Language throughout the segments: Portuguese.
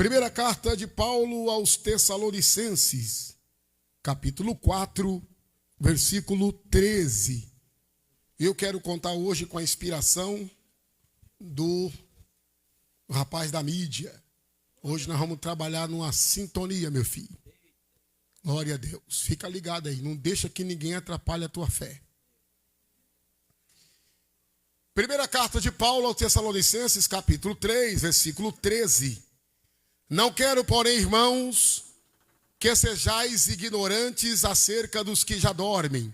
Primeira carta de Paulo aos Tessalonicenses, capítulo 4, versículo 13. Eu quero contar hoje com a inspiração do rapaz da mídia. Hoje nós vamos trabalhar numa sintonia, meu filho. Glória a Deus. Fica ligado aí, não deixa que ninguém atrapalhe a tua fé. Primeira carta de Paulo aos Tessalonicenses, capítulo 3, versículo 13. Não quero, porém, irmãos, que sejais ignorantes acerca dos que já dormem,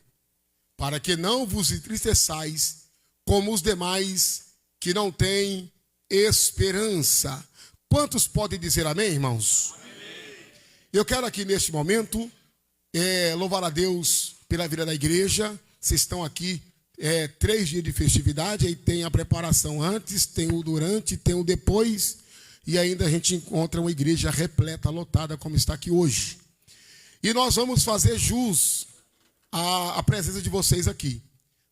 para que não vos entristeçais como os demais que não têm esperança. Quantos podem dizer amém, irmãos? Amém. Eu quero aqui neste momento louvar a Deus pela vida da igreja. Vocês estão aqui 3 dias de festividade, aí tem a preparação antes, tem o durante, tem o depois, e ainda a gente encontra uma igreja repleta, lotada, como está aqui hoje. E nós vamos fazer jus à presença de vocês aqui.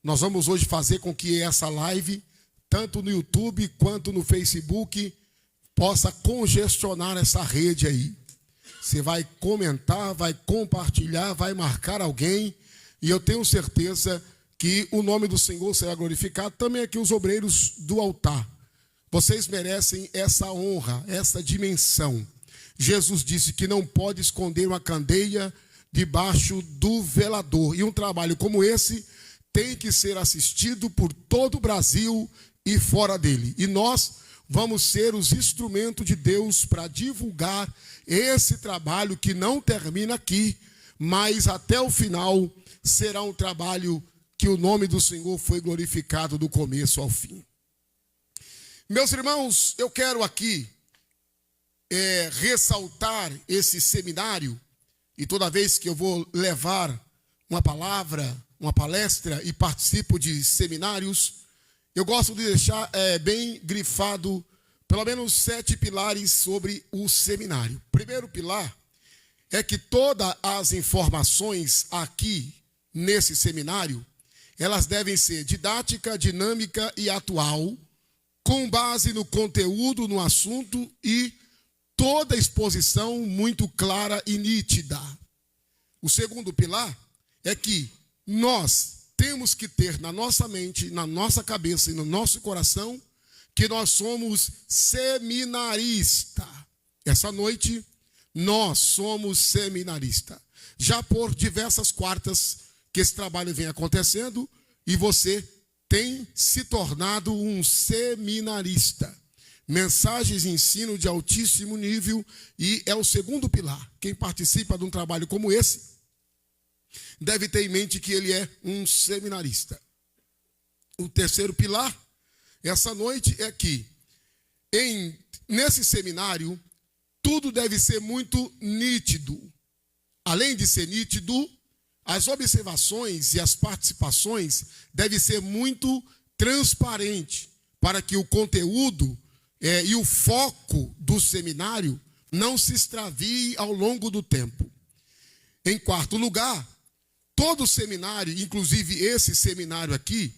Nós vamos hoje fazer com que essa live, tanto no YouTube quanto no Facebook, possa congestionar essa rede aí. Você vai comentar, vai compartilhar, vai marcar alguém, e eu tenho certeza que o nome do Senhor será glorificado. Também aqui os obreiros do altar. Vocês merecem essa honra, essa dimensão. Jesus disse que não pode esconder uma candeia debaixo do velador. E um trabalho como esse tem que ser assistido por todo o Brasil e fora dele. E nós vamos ser os instrumentos de Deus para divulgar esse trabalho que não termina aqui, mas até o final será um trabalho que o nome do Senhor foi glorificado do começo ao fim. Meus irmãos, eu quero aqui ressaltar esse seminário, e toda vez que eu vou levar uma palavra, uma palestra e participo de seminários, eu gosto de deixar bem grifado pelo menos 7 pilares sobre o seminário. O primeiro pilar é que todas as informações aqui nesse seminário, elas devem ser didática, dinâmica e atual, com base no conteúdo, no assunto, e toda exposição muito clara e nítida. O segundo pilar é que nós temos que ter na nossa mente, na nossa cabeça e no nosso coração que nós somos seminaristas. Essa noite nós somos seminaristas. Já por diversas quartas que esse trabalho vem acontecendo e você tem se tornado um seminarista. Mensagens e ensino de altíssimo nível, e é o segundo pilar. Quem participa de um trabalho como esse deve ter em mente que ele é um seminarista. O terceiro pilar, essa noite, é que nesse seminário tudo deve ser muito nítido. Além de ser nítido, as observações e as participações devem ser muito transparentes, para que o conteúdo e o foco do seminário não se extravie ao longo do tempo. Em quarto lugar, todo seminário, inclusive esse seminário aqui,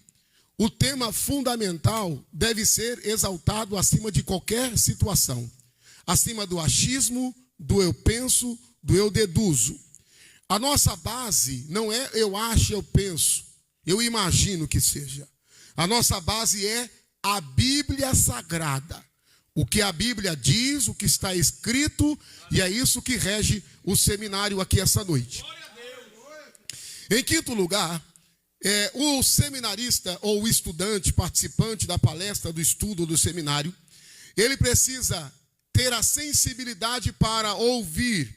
o tema fundamental deve ser exaltado acima de qualquer situação, acima do achismo, do eu penso, do eu deduzo. A nossa base não é eu acho, eu penso, eu imagino que seja. A nossa base é a Bíblia Sagrada. O que a Bíblia diz, o que está escrito, e é isso que rege o seminário aqui essa noite. Em quinto lugar, o seminarista ou o estudante participante da palestra, do estudo do seminário, ele precisa ter a sensibilidade para ouvir,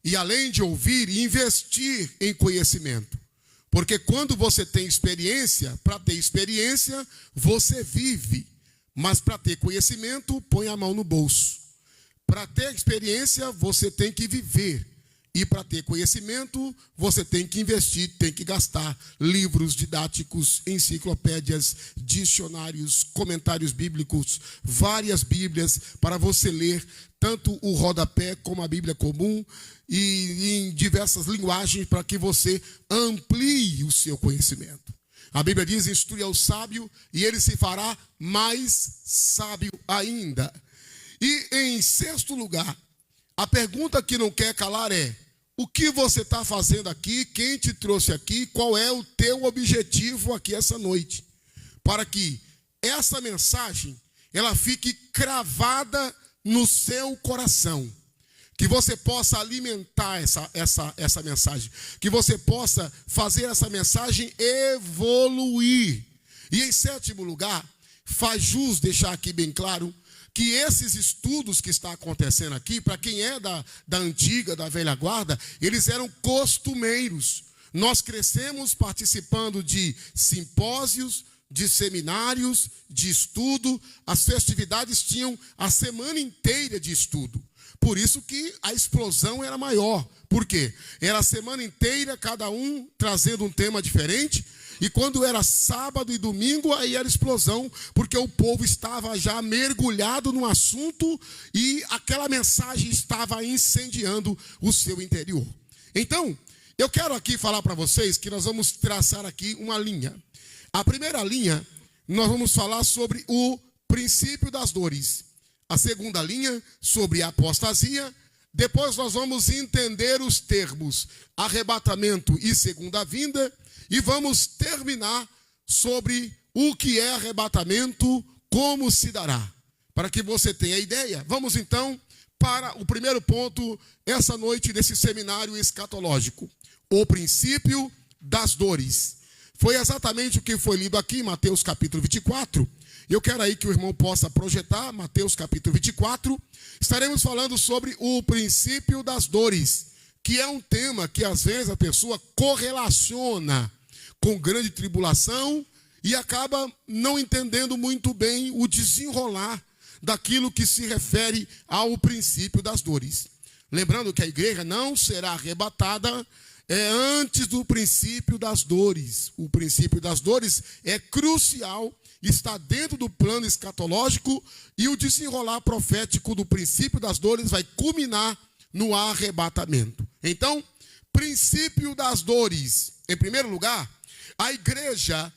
e além de ouvir, investir em conhecimento. Porque quando você tem experiência, para ter experiência, você vive. Mas para ter conhecimento, põe a mão no bolso. Para ter experiência, você tem que viver. E para ter conhecimento, você tem que investir, tem que gastar livros didáticos, enciclopédias, dicionários, comentários bíblicos, várias bíblias para você ler, tanto o rodapé como a Bíblia comum, e em diversas linguagens, para que você amplie o seu conhecimento. A Bíblia diz: instrui ao sábio e ele se fará mais sábio ainda. E em sexto lugar, a pergunta que não quer calar é: o que você está fazendo aqui? Quem te trouxe aqui? Qual é o teu objetivo aqui essa noite? Para que essa mensagem, ela fique cravada no seu coração. Que você possa alimentar essa mensagem. Que você possa fazer essa mensagem evoluir. E em sétimo lugar, faz jus deixar aqui bem claro que esses estudos que está acontecendo aqui, para quem é da antiga, da velha guarda, eles eram costumeiros. Nós crescemos participando de simpósios, de seminários, de estudo. As festividades tinham a semana inteira de estudo. Por isso que a explosão era maior. Por quê? Era a semana inteira, cada um trazendo um tema diferente. E quando era sábado e domingo, aí era explosão, porque o povo estava já mergulhado no assunto e aquela mensagem estava incendiando o seu interior. Então, eu quero aqui falar para vocês que nós vamos traçar aqui uma linha. A primeira linha, nós vamos falar sobre o princípio das dores. A segunda linha, sobre a apostasia. Depois nós vamos entender os termos arrebatamento e segunda vinda. E vamos terminar sobre o que é arrebatamento, como se dará. Para que você tenha ideia, vamos então para o primeiro ponto, essa noite desse seminário escatológico. O princípio das dores. Foi exatamente o que foi lido aqui em Mateus capítulo 24. Eu quero aí que o irmão possa projetar, Mateus capítulo 24. Estaremos falando sobre o princípio das dores, que é um tema que às vezes a pessoa correlaciona com grande tribulação e acaba não entendendo muito bem o desenrolar daquilo que se refere ao princípio das dores. Lembrando que a igreja não será arrebatada antes do princípio das dores. O princípio das dores é crucial, está dentro do plano escatológico e o desenrolar profético do princípio das dores vai culminar no arrebatamento. Então, princípio das dores. Em primeiro lugar, a igreja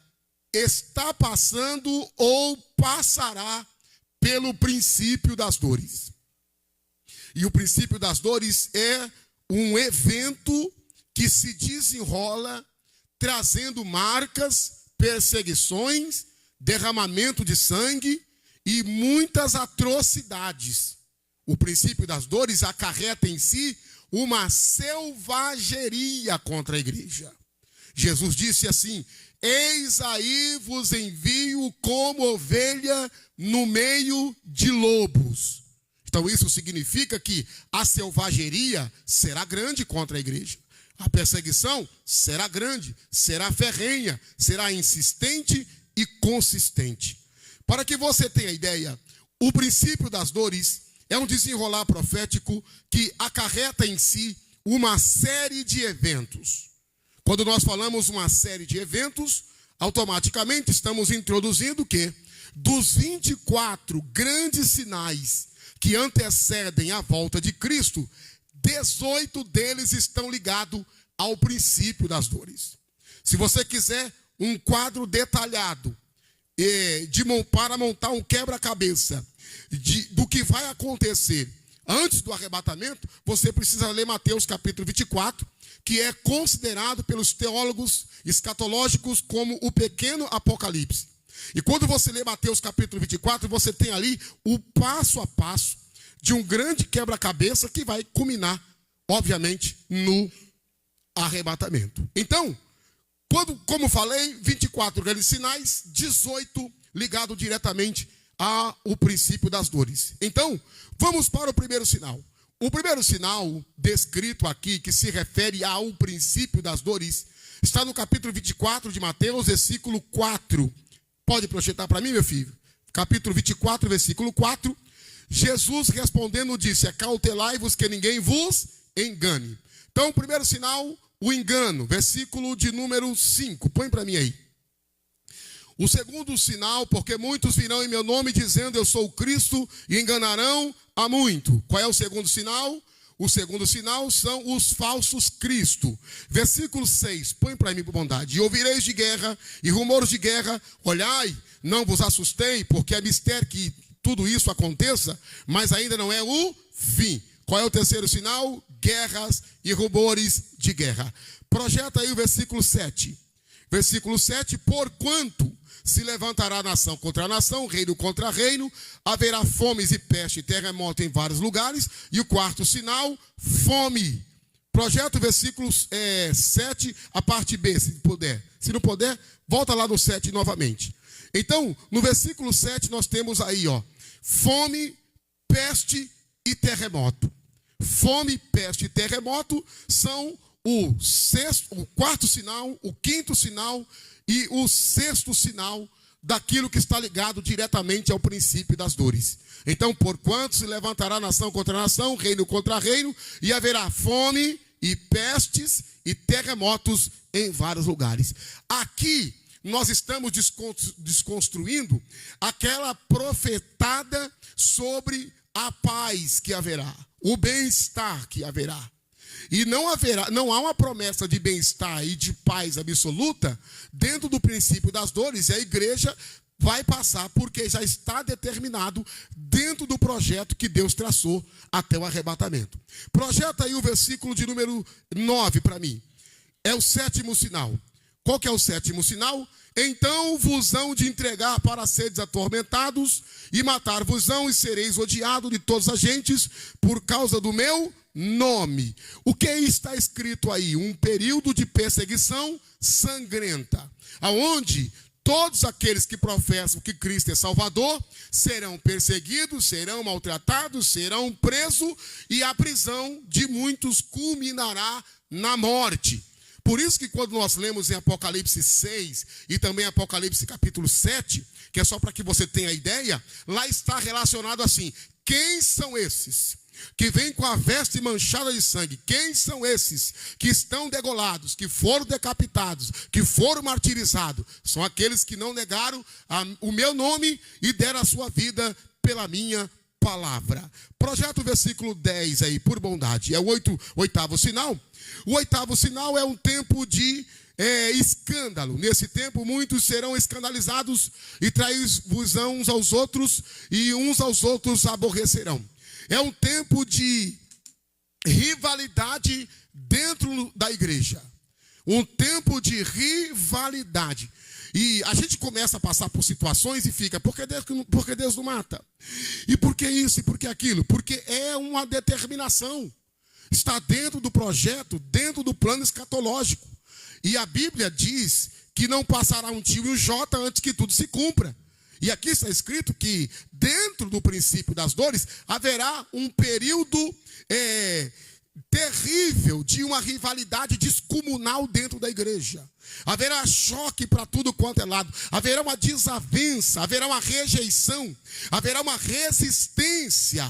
está passando ou passará pelo princípio das dores. E o princípio das dores é um evento que se desenrola trazendo marcas, perseguições, derramamento de sangue e muitas atrocidades. O princípio das dores acarreta em si uma selvageria contra a igreja. Jesus disse assim: eis aí vos envio como ovelha no meio de lobos. Então isso significa que a selvageria será grande contra a igreja. A perseguição será grande, será ferrenha, será insistente e consistente. Para que você tenha ideia, o princípio das dores é um desenrolar profético que acarreta em si uma série de eventos. Quando nós falamos uma série de eventos, automaticamente estamos introduzindo o quê? Dos 24 grandes sinais que antecedem a volta de Cristo, 18 deles estão ligados ao princípio das dores. Se você quiser um quadro detalhado para montar um quebra-cabeça do que vai acontecer antes do arrebatamento, você precisa ler Mateus capítulo 24, que é considerado pelos teólogos escatológicos como o pequeno Apocalipse. E quando você lê Mateus capítulo 24, você tem ali o passo a passo de um grande quebra-cabeça que vai culminar, obviamente, no arrebatamento. Então, como falei, 24 grandes sinais, 18 ligados diretamente ao princípio das dores. Então, vamos para o primeiro sinal. O primeiro sinal descrito aqui, que se refere ao princípio das dores, está no capítulo 24 de Mateus, versículo 4. Pode projetar para mim, meu filho? Capítulo 24, versículo 4. Jesus respondendo disse: acautelai-vos que ninguém vos engane. Então, o primeiro sinal, o engano. Versículo de número 5. Põe para mim aí. O segundo sinal, porque muitos virão em meu nome dizendo eu sou o Cristo e enganarão a muito. Qual é o segundo sinal? O segundo sinal são os falsos Cristo. Versículo 6, põe para mim por bondade. E ouvireis de guerra e rumores de guerra, olhai, não vos assustei, porque é mistério que tudo isso aconteça, mas ainda não é o fim. Qual é o terceiro sinal? Guerras e rumores de guerra. Projeta aí o versículo 7. Versículo 7, porquanto se levantará nação contra nação, reino contra reino, haverá fomes e peste e terremoto em vários lugares. E o quarto sinal, fome. Projeta o versículo 7, a parte B, se puder. Se não puder, volta lá no 7 novamente. Então, no versículo 7, nós temos aí, fome, peste e terremoto. Fome, peste e terremoto são o quarto sinal, o quinto sinal e o sexto sinal daquilo que está ligado diretamente ao princípio das dores. Então, porquanto se levantará nação contra nação, reino contra reino, e haverá fome e pestes e terremotos em vários lugares. Aqui nós estamos desconstruindo aquela profetada sobre a paz que haverá, o bem-estar que haverá. E não há uma promessa de bem-estar e de paz absoluta dentro do princípio das dores, e a igreja vai passar porque já está determinado dentro do projeto que Deus traçou até o arrebatamento. Projeta aí o versículo de número 9 para mim. É o sétimo sinal. Qual que é o sétimo sinal? Então vos hão de entregar para seres atormentados e matar-vos-ão e sereis odiados de todas as gentes por causa do meu nome. O que está escrito aí? Um período de perseguição sangrenta, aonde todos aqueles que professam que Cristo é Salvador serão perseguidos, serão maltratados, serão presos e a prisão de muitos culminará na morte. Por isso que quando nós lemos em Apocalipse 6 e também Apocalipse capítulo 7, que é só para que você tenha ideia, lá está relacionado assim: quem são esses que vêm com a veste manchada de sangue? Quem são esses que estão degolados, que foram decapitados, que foram martirizados? São aqueles que não negaram o meu nome e deram a sua vida pela minha palavra. Projeta o versículo 10 aí, por bondade. É o oitavo sinal. O oitavo sinal é um tempo de escândalo. Nesse tempo muitos serão escandalizados e trair-vos-ão uns aos outros e uns aos outros aborrecerão. É um tempo de rivalidade dentro da igreja. Um tempo de rivalidade. E a gente começa a passar por situações e fica, por que Deus não mata? E por que isso e por que aquilo? Porque é uma determinação. Está dentro do projeto, dentro do plano escatológico. E a Bíblia diz que não passará um tio e um jota antes que tudo se cumpra. E aqui está escrito que dentro do princípio das dores haverá um período terrível de uma rivalidade descomunal dentro da igreja. Haverá choque para tudo quanto é lado. Haverá uma desavença, haverá uma rejeição, haverá uma resistência.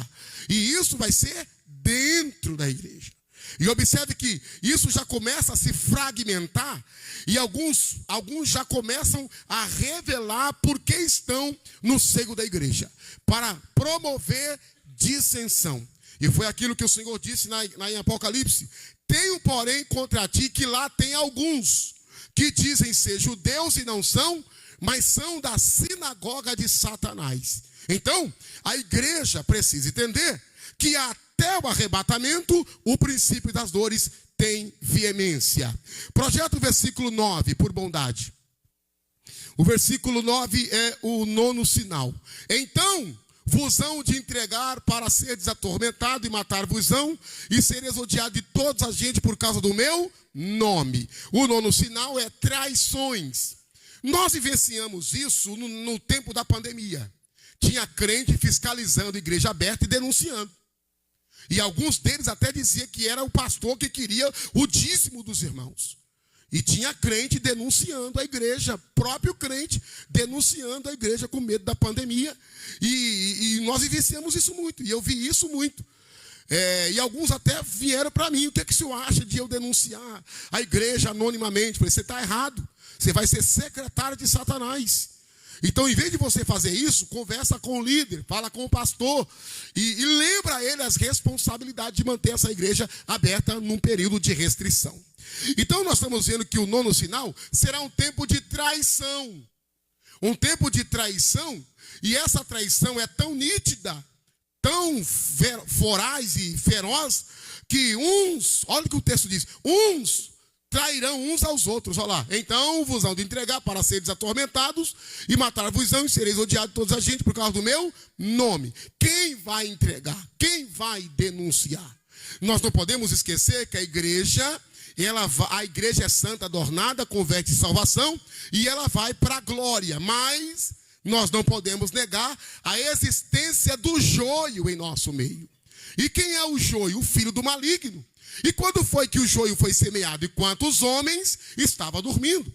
E isso vai ser dentro da igreja. E observe que isso já começa a se fragmentar e alguns já começam a revelar por que estão no seio da igreja, para promover dissensão. E foi aquilo que o Senhor disse em Apocalipse: tenho, porém, contra ti que lá tem alguns que dizem ser judeus e não são, mas são da sinagoga de Satanás. Então, a igreja precisa entender que até o arrebatamento, o princípio das dores tem veemência. Projeta o versículo 9, por bondade. O versículo 9 é o nono sinal. Então vos hão de entregar para seres atormentados e matar-vos-ão, e sereis odiados de toda a gente por causa do meu nome. O nono sinal é traições. Nós vivenciamos isso no tempo da pandemia. Tinha crente fiscalizando a igreja aberta e denunciando. E alguns deles até diziam que era o pastor que queria o dízimo dos irmãos. E tinha crente denunciando a igreja, próprio crente denunciando a igreja com medo da pandemia. E nós vivenciamos isso muito, e eu vi isso muito. E alguns até vieram para mim: o que é que o senhor acha de eu denunciar a igreja anonimamente? Eu falei: você está errado, você vai ser secretário de Satanás. Então, em vez de você fazer isso, conversa com o líder, fala com o pastor e lembra ele as responsabilidades de manter essa igreja aberta num período de restrição. Então, nós estamos vendo que o nono sinal será um tempo de traição. um tempo de traição, e essa traição é tão nítida, tão voraz e feroz, que uns, olha o que o texto diz, uns trairão uns aos outros, olha lá. Então vos hão de entregar para seres atormentados e matar-vos-ão e sereis odiados de toda a gente por causa do meu nome. Quem vai entregar? Quem vai denunciar? Nós não podemos esquecer que a igreja é santa, adornada, com veste de salvação, e ela vai para a glória, mas nós não podemos negar a existência do joio em nosso meio. E quem é o joio? O filho do maligno. E quando foi que o joio foi semeado? Enquanto os homens estavam dormindo.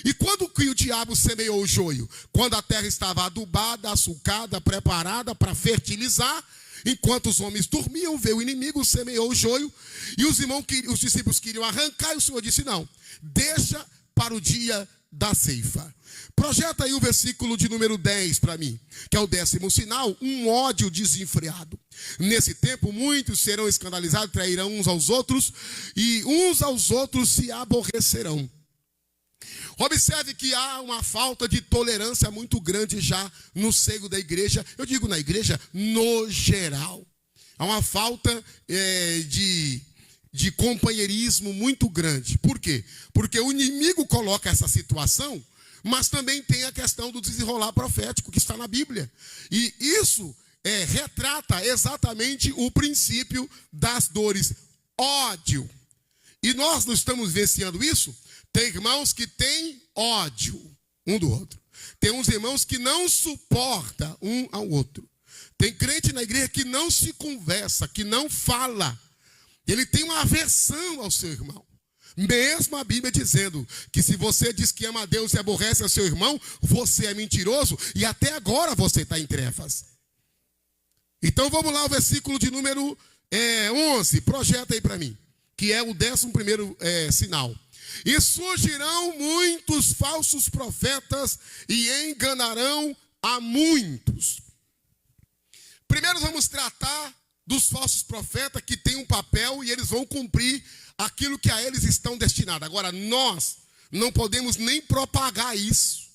E quando que o diabo semeou o joio? Quando a terra estava adubada, açucada, preparada para fertilizar. Enquanto os homens dormiam, veio o inimigo, semeou o joio. E os discípulos queriam arrancar, e o Senhor disse: não, deixa para o dia da ceifa. Projeta aí o versículo de número 10 para mim, que é o 10º sinal, um ódio desenfreado. Nesse tempo, muitos serão escandalizados, trairão uns aos outros, e uns aos outros se aborrecerão. Observe que há uma falta de tolerância muito grande já no seio da igreja. Eu digo na igreja, no geral. Há uma falta de companheirismo muito grande. Por quê? Porque o inimigo coloca essa situação, mas também tem a questão do desenrolar profético que está na Bíblia. E isso retrata exatamente o princípio das dores. Ódio. E nós não estamos vivenciando isso? Tem irmãos que têm ódio um do outro. Tem uns irmãos que não suportam um ao outro. Tem crente na igreja que não se conversa, que não fala. Ele tem uma aversão ao seu irmão. Mesmo a Bíblia dizendo que se você diz que ama a Deus e aborrece ao seu irmão, você é mentiroso e até agora você está em trevas. Então vamos lá ao versículo de número 11. Projeta aí para mim, que é o 11º sinal. E surgirão muitos falsos profetas e enganarão a muitos. Primeiro vamos tratar dos falsos profetas que têm um papel e eles vão cumprir aquilo que a eles estão destinados. Agora, nós não podemos nem propagar isso.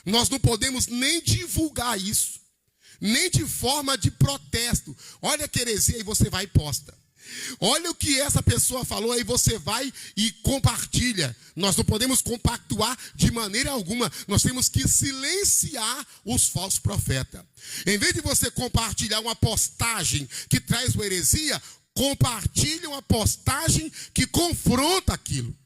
Nós não podemos nem divulgar isso. Nem de forma de protesto. Olha que heresia e você vai e posta. Olha o que essa pessoa falou, aí você vai e compartilha. Nós não podemos compactuar de maneira alguma. Nós temos que silenciar os falsos profetas. Em vez de você compartilhar uma postagem que traz uma heresia, compartilhe uma postagem que confronta aquilo.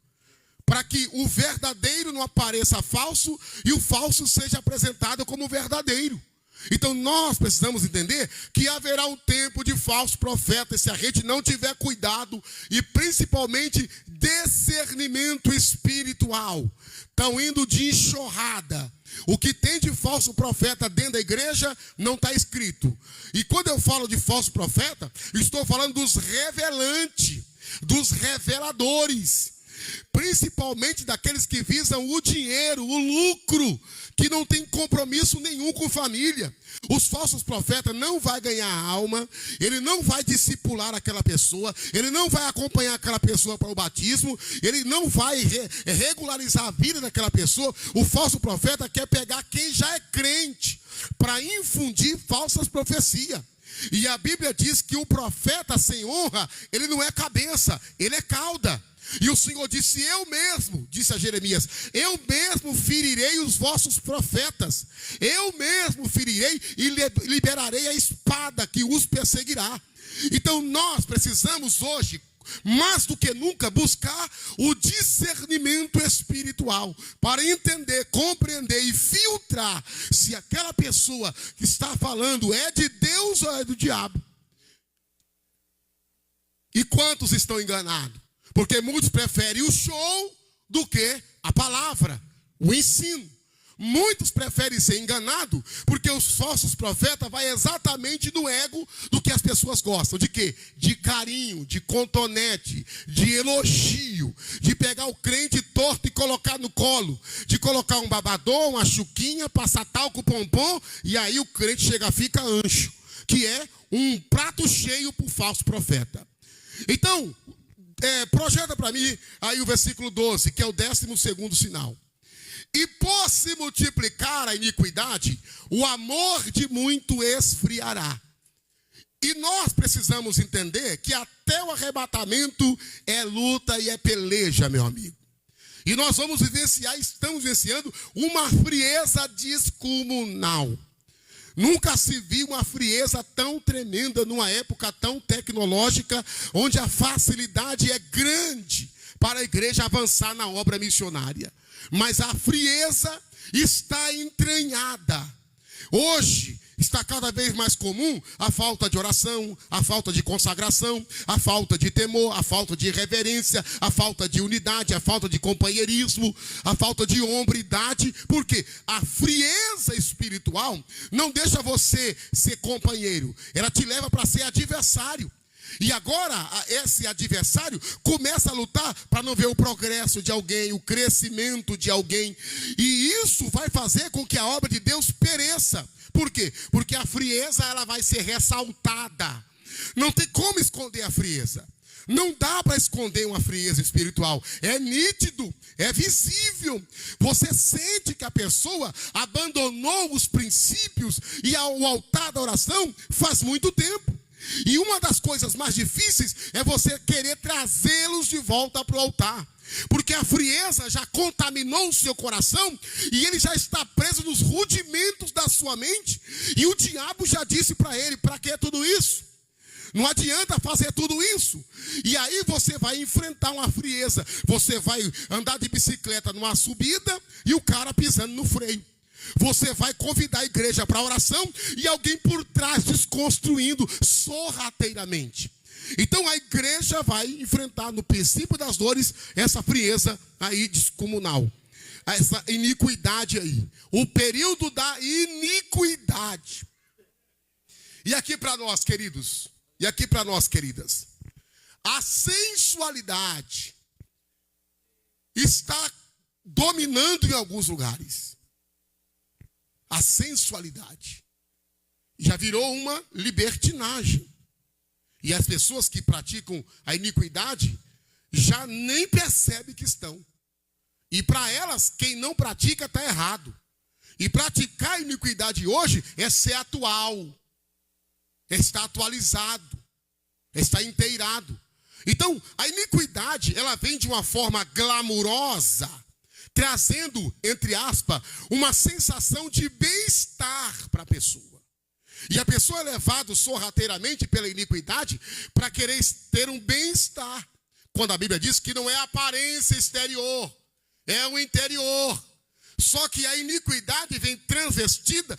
Para que o verdadeiro não apareça falso e o falso seja apresentado como verdadeiro. Então nós precisamos entender que haverá um tempo de falsos profetas se a gente não tiver cuidado e principalmente discernimento espiritual. Estão indo de enxurrada. O que tem de falso profeta dentro da igreja não está escrito. E quando eu falo de falso profeta, estou falando dos revelantes, dos reveladores. Principalmente daqueles que visam o dinheiro, o lucro, que não tem compromisso nenhum com família. Os falsos profetas não vão ganhar a alma, ele não vai discipular aquela pessoa, ele não vai acompanhar aquela pessoa para o batismo, ele não vai regularizar a vida daquela pessoa. O falso profeta quer pegar quem já é crente para infundir falsas profecias. E a Bíblia diz que o profeta sem honra, ele não é cabeça, ele é cauda. E o Senhor disse: eu mesmo, disse a Jeremias, eu mesmo ferirei os vossos profetas, eu mesmo ferirei e liberarei a espada que os perseguirá. Então nós precisamos hoje, mais do que nunca, buscar o discernimento espiritual para entender, compreender e filtrar se aquela pessoa que está falando é de Deus ou é do diabo. E quantos estão enganados? Porque muitos preferem o show do que a palavra, o ensino. Muitos preferem ser enganados porque os falsos profetas vão exatamente no ego do que as pessoas gostam. De quê? De carinho, de contonete, de elogio, de pegar o crente torto e colocar no colo, de colocar um babador, uma chuquinha, passar talco pompom, e aí o crente chega, fica ancho, que é um prato cheio para o falso profeta. Então, projeta para mim aí o versículo 12, que é o 12º sinal. E por se multiplicar a iniquidade, o amor de muito esfriará. E nós precisamos entender que até o arrebatamento é luta e é peleja, meu amigo. E nós vamos vivenciar, estamos vivenciando uma frieza descomunal. Nunca se viu uma frieza tão tremenda numa época tão tecnológica, onde a facilidade é grande para a igreja avançar na obra missionária. Mas a frieza está entranhada. Hoje está cada vez mais comum a falta de oração, a falta de consagração, a falta de temor, a falta de reverência, a falta de unidade, a falta de companheirismo, a falta de hombridade. Porque a frieza espiritual não deixa você ser companheiro, ela te leva para ser adversário. E agora esse adversário começa a lutar para não ver o progresso de alguém, o crescimento de alguém. E isso vai fazer com que a obra de Deus pereça. Por quê? Porque a frieza ela vai ser ressaltada. Não tem como esconder a frieza. Não dá para esconder uma frieza espiritual. É nítido, é visível. Você sente que a pessoa abandonou os princípios e o altar da oração faz muito tempo. E uma das coisas mais difíceis é você querer trazê-los de volta para o altar. Porque a frieza já contaminou o seu coração e ele já está preso nos rudimentos da sua mente. E o diabo já disse para ele: para que tudo isso? Não adianta fazer tudo isso. E aí você vai enfrentar uma frieza. Você vai andar de bicicleta numa subida e o cara pisando no freio. Você vai convidar a igreja para oração e alguém por trás desconstruindo sorrateiramente. Então a igreja vai enfrentar no princípio das dores essa frieza aí descomunal. Essa iniquidade aí. O período da iniquidade. E aqui para nós, queridos, e aqui para nós, queridas, a sensualidade está dominando em alguns lugares. A sensualidade já virou uma libertinagem. E as pessoas que praticam a iniquidade já nem percebem que estão. E para elas, quem não pratica está errado. E praticar a iniquidade hoje é ser atual. É estar atualizado. É estar inteirado. Então, a iniquidade, ela vem de uma forma glamurosa, trazendo, entre aspas, uma sensação de bem-estar para a pessoa. E a pessoa é levada sorrateiramente pela iniquidade para querer ter um bem-estar. Quando a Bíblia diz que não é a aparência exterior, é o interior. Só que a iniquidade vem travestida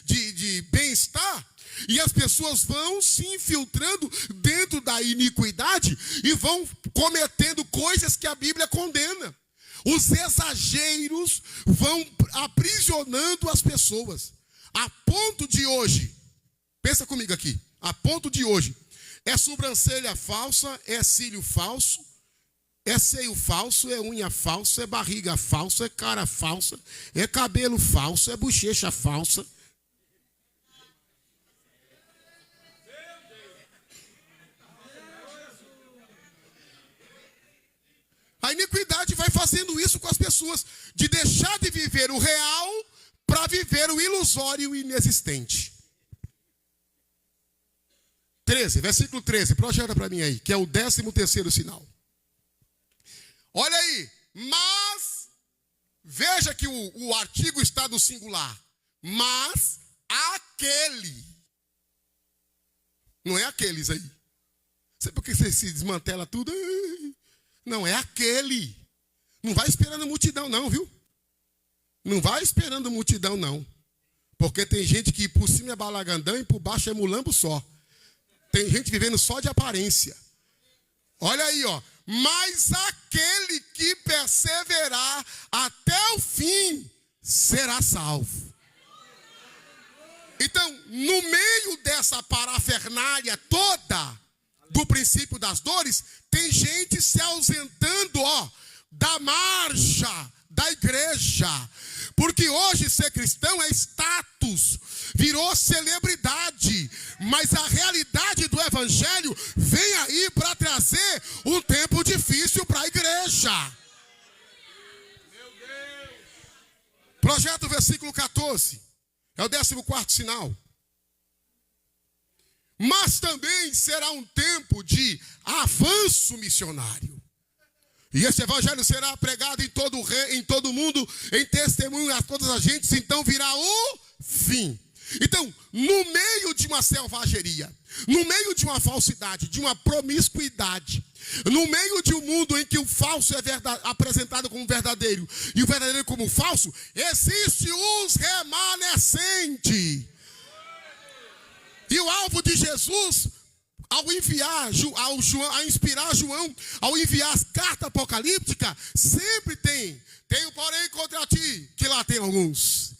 de bem-estar. E as pessoas vão se infiltrando dentro da iniquidade e vão cometendo coisas que a Bíblia condena. Os exageros vão aprisionando as pessoas. A ponto de hoje, pensa comigo aqui, a ponto de hoje, é sobrancelha falsa, é cílio falso, é seio falso, é unha falsa, é barriga falsa, é cara falsa, é cabelo falso, é bochecha falsa. A iniquidade vai fazendo isso com as pessoas, de deixar de viver o real para viver o ilusório e inexistente. 13, versículo 13, projeta para mim aí, que é o 13º sinal. Olha aí, mas, veja que o artigo está no singular, mas aquele, não é aqueles aí. Sabe por que você se desmantela tudo? Não, é aquele. Não vai esperando multidão não, viu? Não vai esperando multidão, não. Porque tem gente que por cima é balagandã e por baixo é mulambo só. Tem gente vivendo só de aparência. Olha aí, ó. Mas aquele que perseverar até o fim será salvo. Então, no meio dessa parafernália toda do princípio das dores, tem gente se ausentando, ó, da marcha da igreja. Porque hoje ser cristão é status, virou celebridade. Mas a realidade do evangelho vem aí para trazer um tempo difícil para a igreja. Projeta o versículo 14. É o 14º sinal. Mas também será um tempo de avanço missionário. E esse evangelho será pregado em todo o mundo, em testemunho a todas as gentes, então virá o fim. Então, no meio de uma selvageria, no meio de uma falsidade, de uma promiscuidade, no meio de um mundo em que o falso é apresentado como verdadeiro e o verdadeiro como falso, existe os remanescentes. E o alvo de Jesus, ao inspirar João, ao enviar as cartas apocalípticas, sempre tenho porém contra ti, que lá tem alguns.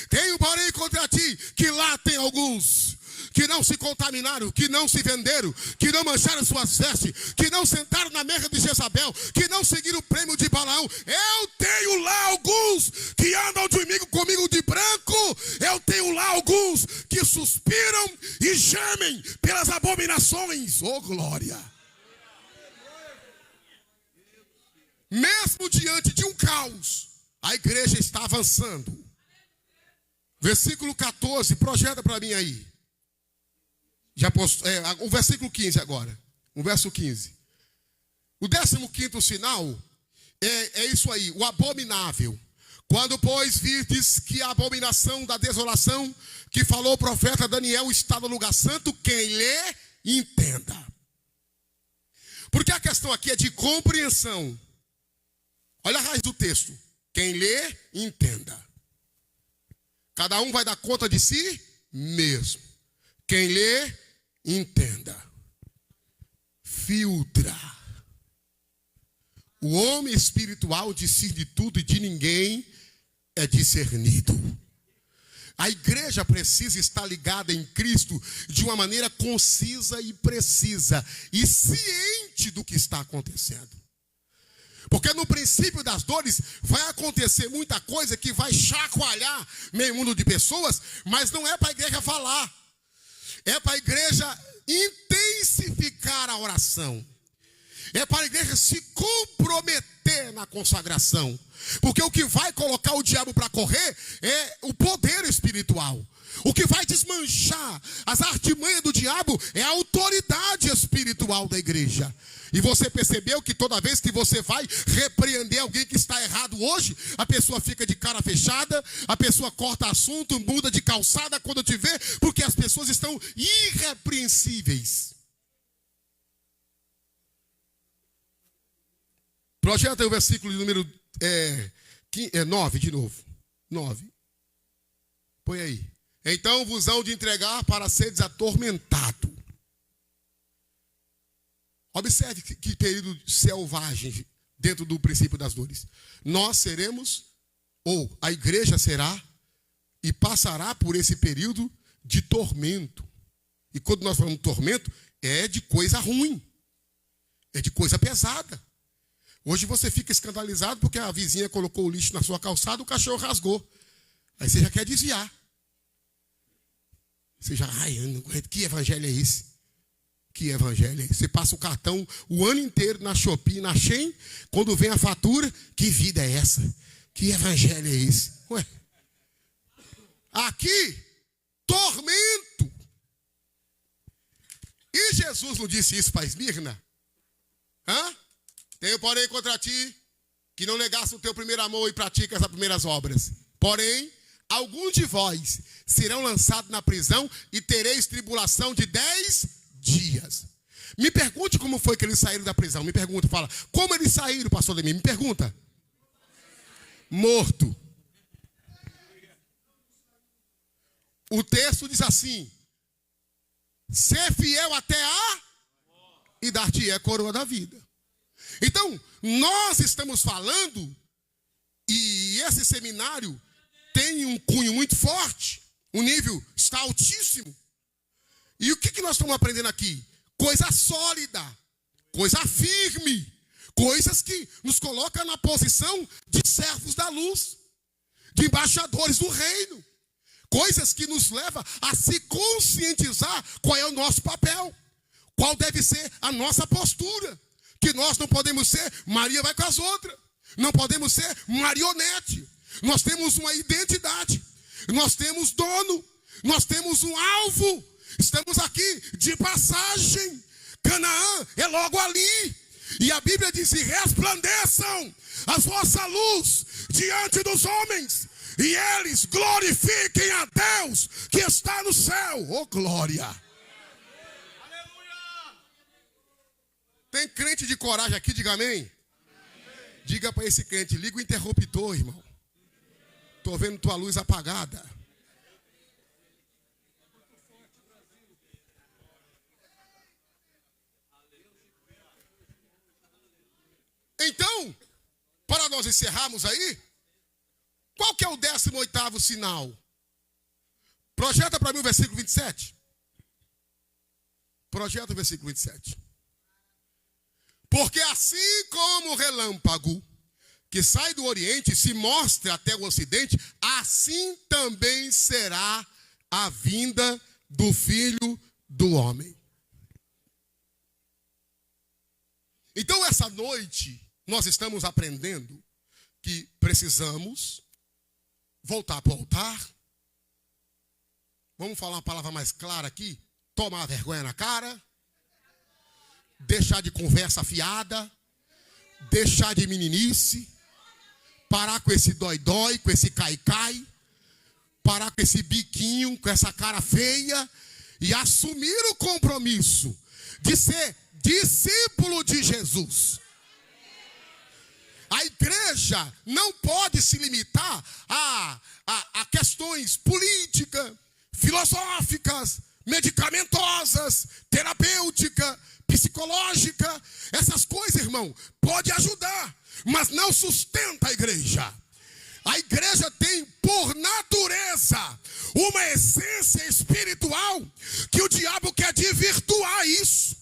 Tenho porém contra ti, que lá tem alguns que não se contaminaram, que não se venderam, que não mancharam suas vestes, que não sentaram na mesa de Jezabel, que não seguiram o prêmio de Balaão. Eu tenho lá alguns que andam comigo de branco. Eu tenho lá alguns que suspiram e gemem pelas abominações. Oh, glória! Mesmo diante de um caos, a igreja está avançando. Versículo 14, projeta para mim aí. O versículo 15 agora. O verso 15. O 15º sinal é isso aí, o abominável. Quando, pois, virdes que a abominação da desolação que falou o profeta Daniel está no lugar santo, quem lê, entenda. Porque a questão aqui é de compreensão. Olha a raiz do texto. Quem lê, entenda. Cada um vai dar conta de si mesmo. Quem lê, entenda. Filtra. O homem espiritual discerne tudo e de ninguém é discernido. A igreja precisa estar ligada em Cristo de uma maneira concisa e precisa e ciente do que está acontecendo. Porque no princípio das dores vai acontecer muita coisa que vai chacoalhar meio mundo de pessoas, mas não é para a igreja falar. É para a igreja intensificar a oração. É para a igreja se comprometer na consagração. Porque o que vai colocar o diabo para correr é o poder espiritual. O que vai desmanchar as artimanhas do diabo é a autoridade espiritual da igreja. E você percebeu que toda vez que você vai repreender alguém que está errado hoje, a pessoa fica de cara fechada, a pessoa corta assunto, muda de calçada quando te vê, porque as pessoas estão irrepreensíveis. Projeta o versículo de número 9 de novo. 9. Põe aí. Então vos hão de entregar para seres atormentado. Observe que período selvagem dentro do princípio das dores. Nós seremos, ou a igreja será, e passará por esse período de tormento. E quando nós falamos de tormento, é de coisa ruim. É de coisa pesada. Hoje você fica escandalizado porque a vizinha colocou o lixo na sua calçada, o cachorro rasgou. Aí você já quer desviar. Você já, eu não aguento. Que evangelho é esse? Que evangelho é esse? Você passa o cartão o ano inteiro na Shopee, na Shein, quando vem a fatura, que vida é essa? Que evangelho é esse? Ué. Aqui, tormento. E Jesus não disse isso para Esmirna? Tenho, porém, contra ti, que não negasse o teu primeiro amor e pratica as primeiras obras. Porém, alguns de vós serão lançados na prisão e tereis tribulação de 10 dias. Me pergunte como foi que eles saíram da prisão. Me pergunta, fala, como eles saíram, pastor Demir? Me pergunta. Morto. O texto diz assim, ser fiel até a e dar-te-é a coroa da vida. Então, nós estamos falando, e esse seminário tem um cunho muito forte, o nível está altíssimo. E o que nós estamos aprendendo aqui? Coisa sólida, coisa firme, coisas que nos colocam na posição de servos da luz, de embaixadores do reino, coisas que nos levam a se conscientizar qual é o nosso papel, qual deve ser a nossa postura. Que nós não podemos ser Maria vai com as outras. Não podemos ser marionete. Nós temos uma identidade. Nós temos dono. Nós temos um alvo. Estamos aqui de passagem. Canaã é logo ali. E a Bíblia diz: e resplandeçam a vossa luz diante dos homens, e eles glorifiquem a Deus que está no céu. Oh, glória! Tem crente de coragem aqui? Diga amém. Diga para esse crente: liga o interruptor, irmão. Estou vendo tua luz apagada. Então, para nós encerrarmos aí, qual que é o 18º sinal? Projeta para mim o versículo 27. Projeta o versículo 27. Porque assim como o relâmpago que sai do Oriente se mostra até o Ocidente, assim também será a vinda do Filho do Homem. Então, essa noite, nós estamos aprendendo que precisamos voltar para o altar. Vamos falar uma palavra mais clara aqui? Tomar vergonha na cara. Deixar de conversa fiada. Deixar de meninice. Parar com esse dói-dói, com esse cai-cai. Parar com esse biquinho, com essa cara feia. E assumir o compromisso de ser discípulo de Jesus. A igreja não pode se limitar a questões políticas, filosóficas, medicamentosas, terapêuticas, psicológicas. Essas coisas, irmão, pode ajudar, mas não sustenta a igreja. A igreja tem, por natureza, uma essência espiritual que o diabo quer desvirtuar isso.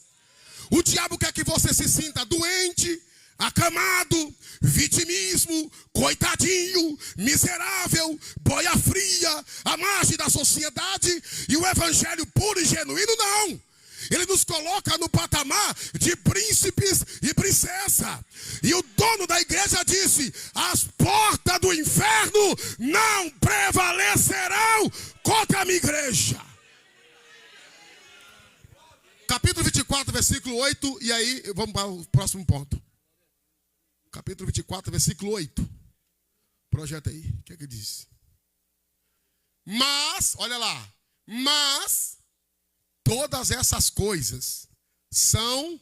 O diabo quer que você se sinta doente, acamado, vitimismo, coitadinho, miserável, boia fria, à margem da sociedade. E o evangelho puro e genuíno não. Ele nos coloca no patamar de príncipes e princesa. E o dono da igreja disse: as portas do inferno não prevalecerão contra a minha igreja. Capítulo 24, versículo 8. E aí, vamos para o próximo ponto. Capítulo 24, versículo 8. Projeta aí. O que é que diz? Mas, olha lá. Mas todas essas coisas são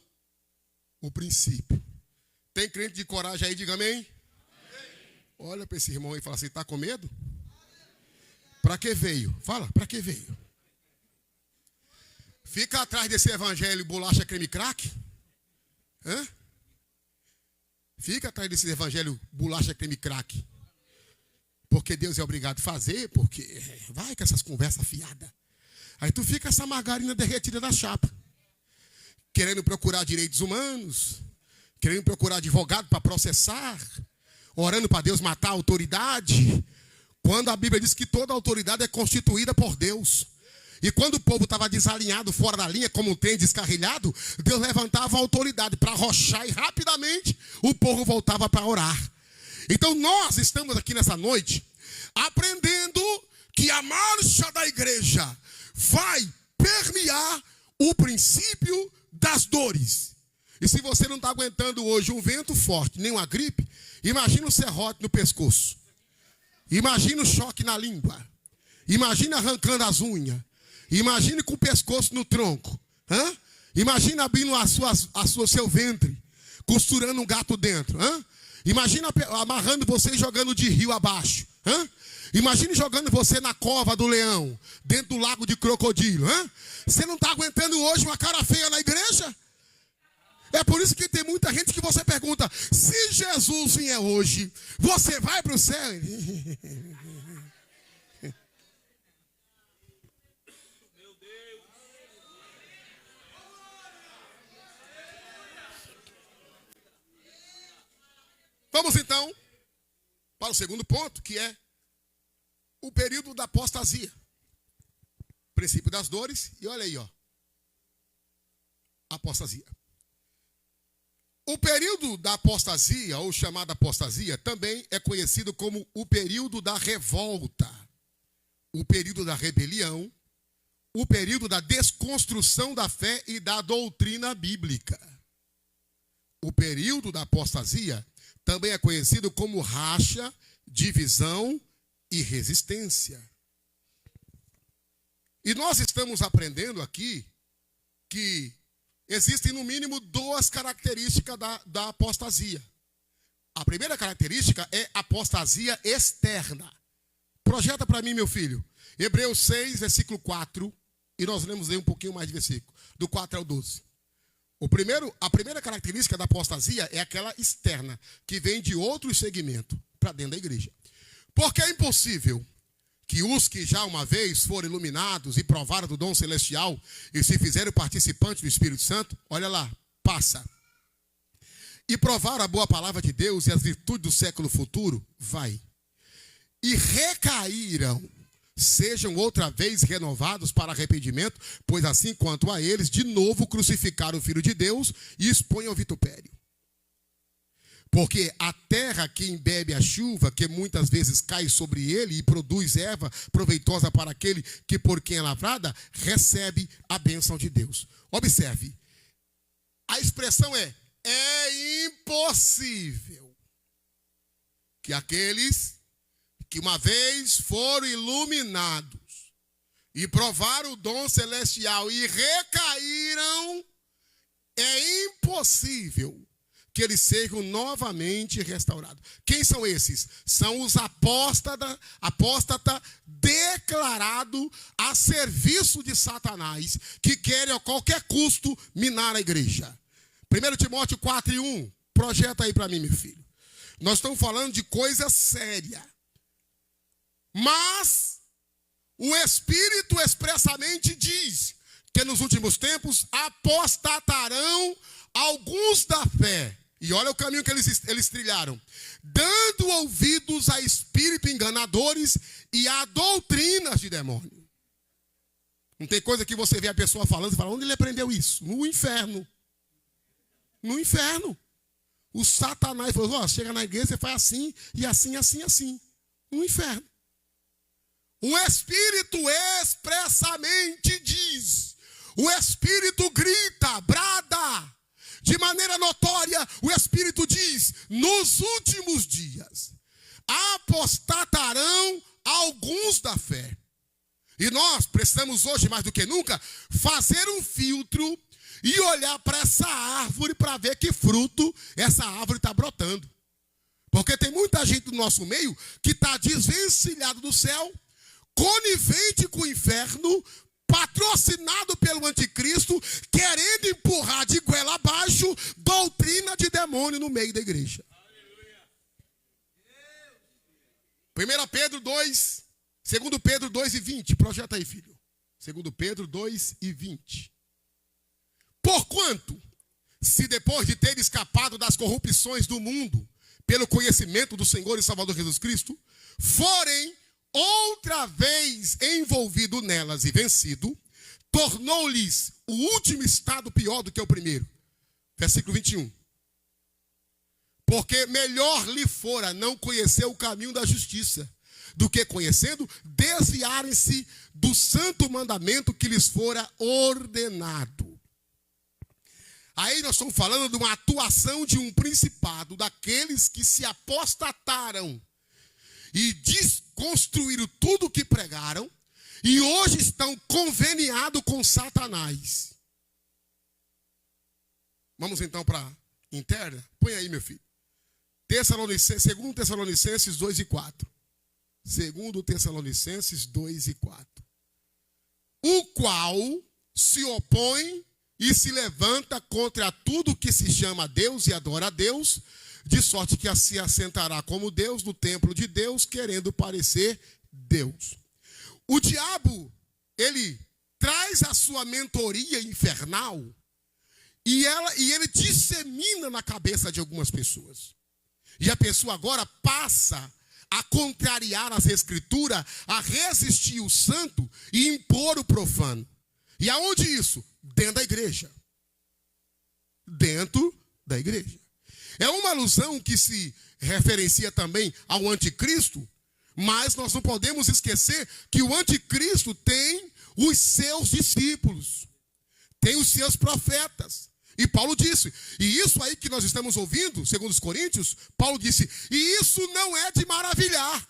o princípio. Tem crente de coragem aí? Diga amém. Olha para esse irmão aí e fala assim: está com medo? Para que veio? Fala, para que veio? Fica atrás desse evangelho bolacha creme crack? Hã? Fica atrás desse evangelho bolacha creme crack. Porque Deus é obrigado a fazer, porque vai com essas conversas fiadas. Aí tu fica essa margarina derretida da chapa. Querendo procurar direitos humanos, querendo procurar advogado para processar, orando para Deus matar a autoridade. Quando a Bíblia diz que toda autoridade é constituída por Deus. E quando o povo estava desalinhado, fora da linha, como um trem descarrilhado, Deus levantava a autoridade para arrochar e rapidamente o povo voltava para orar. Então nós estamos aqui nessa noite aprendendo que a marcha da igreja vai permear o princípio das dores. E se você não está aguentando hoje um vento forte, nem uma gripe, imagina o serrote no pescoço. Imagina o choque na língua. Imagina arrancando as unhas. Imagine com o pescoço no tronco. Hã? Imagina abrindo seu ventre, costurando um gato dentro. Hã? Imagina amarrando você e jogando de rio abaixo. Hã? Imagine jogando você na cova do leão, dentro do lago de crocodilo. Hã? Você não está aguentando hoje uma cara feia na igreja? É por isso que tem muita gente que você pergunta: se Jesus vier hoje, você vai para o céu? Vamos então para o segundo ponto, que é o período da apostasia. Princípio das dores, e olha aí, ó. Apostasia. O período da apostasia, ou chamada apostasia, também é conhecido como o período da revolta, o período da rebelião, o período da desconstrução da fé e da doutrina bíblica. O período da apostasia também é conhecido como racha, divisão e resistência. E nós estamos aprendendo aqui que existem no mínimo duas características da apostasia. A primeira característica é apostasia externa. Projeta para mim, meu filho, Hebreus 6, versículo 4, e nós lemos aí um pouquinho mais de versículo, do 4 ao 12. A primeira característica da apostasia é aquela externa, que vem de outro segmento, para dentro da igreja. Porque é impossível que os que já uma vez foram iluminados e provaram do dom celestial e se fizeram participantes do Espírito Santo, olha lá, passa. E provaram a boa palavra de Deus e as virtudes do século futuro, vai. E recaíram, sejam outra vez renovados para arrependimento, pois assim quanto a eles, de novo crucificaram o Filho de Deus e expõem ao vitupério. Porque a terra que embebe a chuva, que muitas vezes cai sobre ele e produz erva proveitosa para aquele que por quem é lavrada, recebe a bênção de Deus. Observe, a expressão é impossível que aqueles que uma vez foram iluminados e provaram o dom celestial e recaíram, é impossível que eles sejam novamente restaurados. Quem são esses? São os apóstatas declarados a serviço de Satanás, que querem a qualquer custo minar a igreja. 1 Timóteo 4:1, projeta aí para mim, meu filho. Nós estamos falando de coisa séria. Mas o Espírito expressamente diz que nos últimos tempos apostatarão alguns da fé. E olha o caminho que eles trilharam. Dando ouvidos a espíritos enganadores e a doutrinas de demônio. Não tem coisa que você vê a pessoa falando e fala, onde ele aprendeu isso? No inferno. No inferno. O Satanás falou, chega na igreja, você faz assim, e assim, assim, assim. No inferno. O Espírito expressamente diz. O Espírito grita, brada. De maneira notória, o Espírito diz, nos últimos dias, apostatarão alguns da fé. E nós precisamos hoje, mais do que nunca, fazer um filtro e olhar para essa árvore para ver que fruto essa árvore está brotando. Porque tem muita gente do nosso meio que está desvencilhado do céu, conivente com o inferno, patrocinado pelo anticristo, querendo empurrar de goela abaixo doutrina de demônio no meio da igreja. 1 Pedro 2, 2 Pedro 2:20, projeta aí, filho. 2 Pedro 2:20. Porquanto, se depois de ter escapado das corrupções do mundo, pelo conhecimento do Senhor e Salvador Jesus Cristo, forem outra vez envolvido nelas e vencido, tornou-lhes o último estado pior do que o primeiro. Versículo 21. Porque melhor lhe fora não conhecer o caminho da justiça, do que conhecendo, desviarem-se do santo mandamento que lhes fora ordenado. Aí nós estamos falando de uma atuação de um principado, daqueles que se apostataram e desconstruíram tudo o que pregaram, e hoje estão conveniados com Satanás. Vamos então para a interna? Põe aí, meu filho. 2 Tessalonicenses 2:4. 2 Tessalonicenses 2:4. O qual se opõe e se levanta contra tudo que se chama Deus e adora a Deus, de sorte que se assentará como Deus no templo de Deus, querendo parecer Deus. O diabo, ele traz a sua mentoria infernal e ele dissemina na cabeça de algumas pessoas. E a pessoa agora passa a contrariar as escrituras, a resistir o santo e impor o profano. E aonde isso? Dentro da igreja. Dentro da igreja. É uma alusão que se referencia também ao anticristo, mas nós não podemos esquecer que o anticristo tem os seus discípulos, tem os seus profetas. E Paulo disse, e isso aí que nós estamos ouvindo, segundo os Coríntios, Paulo disse, e isso não é de maravilhar,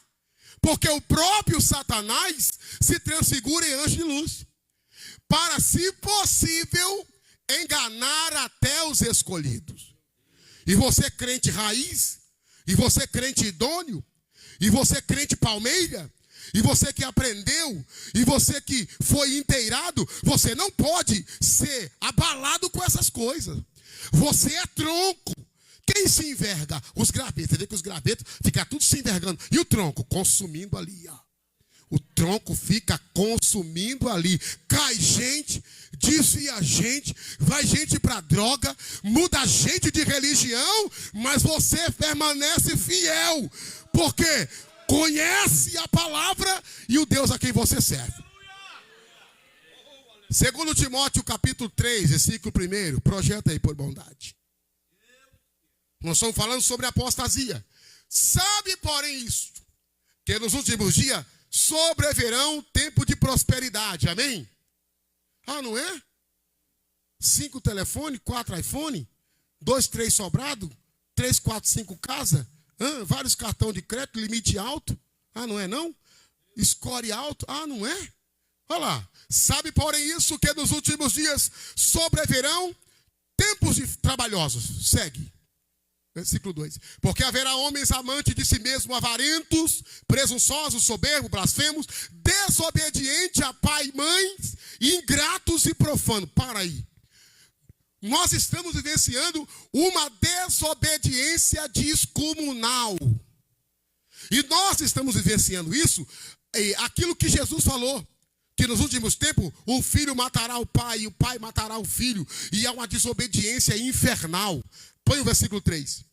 porque o próprio Satanás se transfigura em anjo de luz, para, se possível, enganar até os escolhidos. E você crente raiz, e você crente idôneo, e você crente palmeira, e você que aprendeu, e você que foi inteirado, você não pode ser abalado com essas coisas. Você é tronco. Quem se enverga? Os gravetos. Você vê que os gravetos ficam tudo se envergando. E o tronco? Consumindo ali, ó. O tronco fica consumindo ali. Cai gente, desvia gente, vai gente para droga, muda gente de religião, mas você permanece fiel. Por quê? Conhece a palavra e o Deus a quem você serve. Segundo Timóteo capítulo 3, versículo 1, projeta aí por bondade. Nós estamos falando sobre apostasia. Sabe, porém, isto, que nos últimos dias sobreverão tempo de prosperidade. Amém? Ah, não é? 5 telefones, 4 iPhone, 2, 3 sobrado, 3, 4, 5 casa, vários cartões de crédito, limite alto. Ah, não é não? Score alto. Ah, não é? Olha lá. Sabe, porém, isso, que nos últimos dias sobreverão tempos trabalhosos. Segue. Versículo 2. Porque haverá homens amantes de si mesmos, avarentos, presunçosos, soberbos, blasfemos, desobedientes a pai e mãe, ingratos e profanos. Para aí. Nós estamos vivenciando uma desobediência descomunal. E nós estamos vivenciando isso, aquilo que Jesus falou, que nos últimos tempos o filho matará o pai e o pai matará o filho, e há uma desobediência infernal. Põe o versículo 3.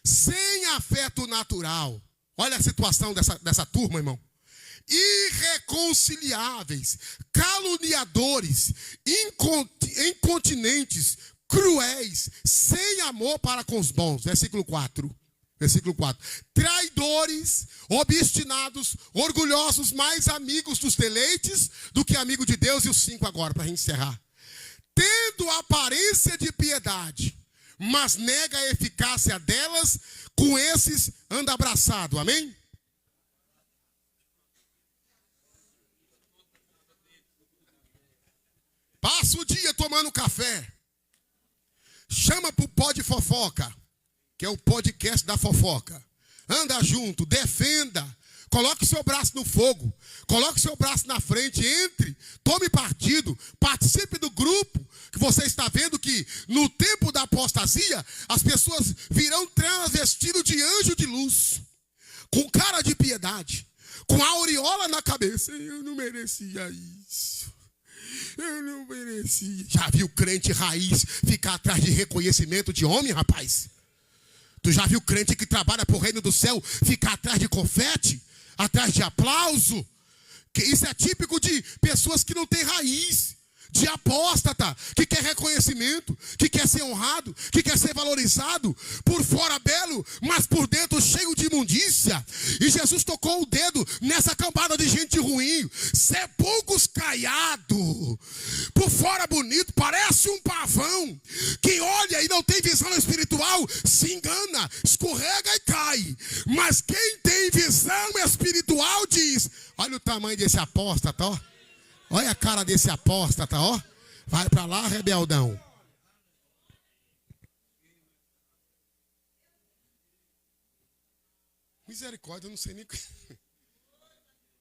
Sem afeto natural. Olha a situação dessa turma, irmão. Irreconciliáveis, caluniadores, incontinentes, cruéis, sem amor para com os bons. Versículo 4. Versículo 4. Traidores, obstinados, orgulhosos, mais amigos dos deleites do que amigo de Deus. E os 5 agora, para a gente encerrar. Tendo aparência de piedade, mas nega a eficácia delas, com esses anda abraçado. Amém? Passa o dia tomando café. Chama pro pó de fofoca, que é o podcast da fofoca. Anda junto, defenda. Coloque o seu braço no fogo. Coloque o seu braço na frente. Entre, tome partido. Participe do grupo. Que você está vendo que no tempo da apostasia, as pessoas virão transvestidos de anjo de luz. Com cara de piedade. Com a aureola na cabeça. Eu não merecia isso. Eu não merecia. Já viu crente raiz ficar atrás de reconhecimento de homem, rapaz? Tu já viu crente que trabalha pro reino do céu ficar atrás de confete? Atrás de aplauso? Que isso é típico de pessoas que não têm raiz. De apóstata, que quer reconhecimento, que quer ser honrado, que quer ser valorizado, por fora belo, mas por dentro cheio de imundícia. E Jesus tocou o dedo nessa cambada de gente ruim, sepulcros caiados, por fora bonito, parece um pavão, que olha e não tem visão espiritual, se engana, escorrega e cai. Mas quem tem visão espiritual diz, olha o tamanho desse apóstata, ó. Olha a cara desse apóstata, ó. Vai para lá, rebeldão. Misericórdia, eu não sei nem...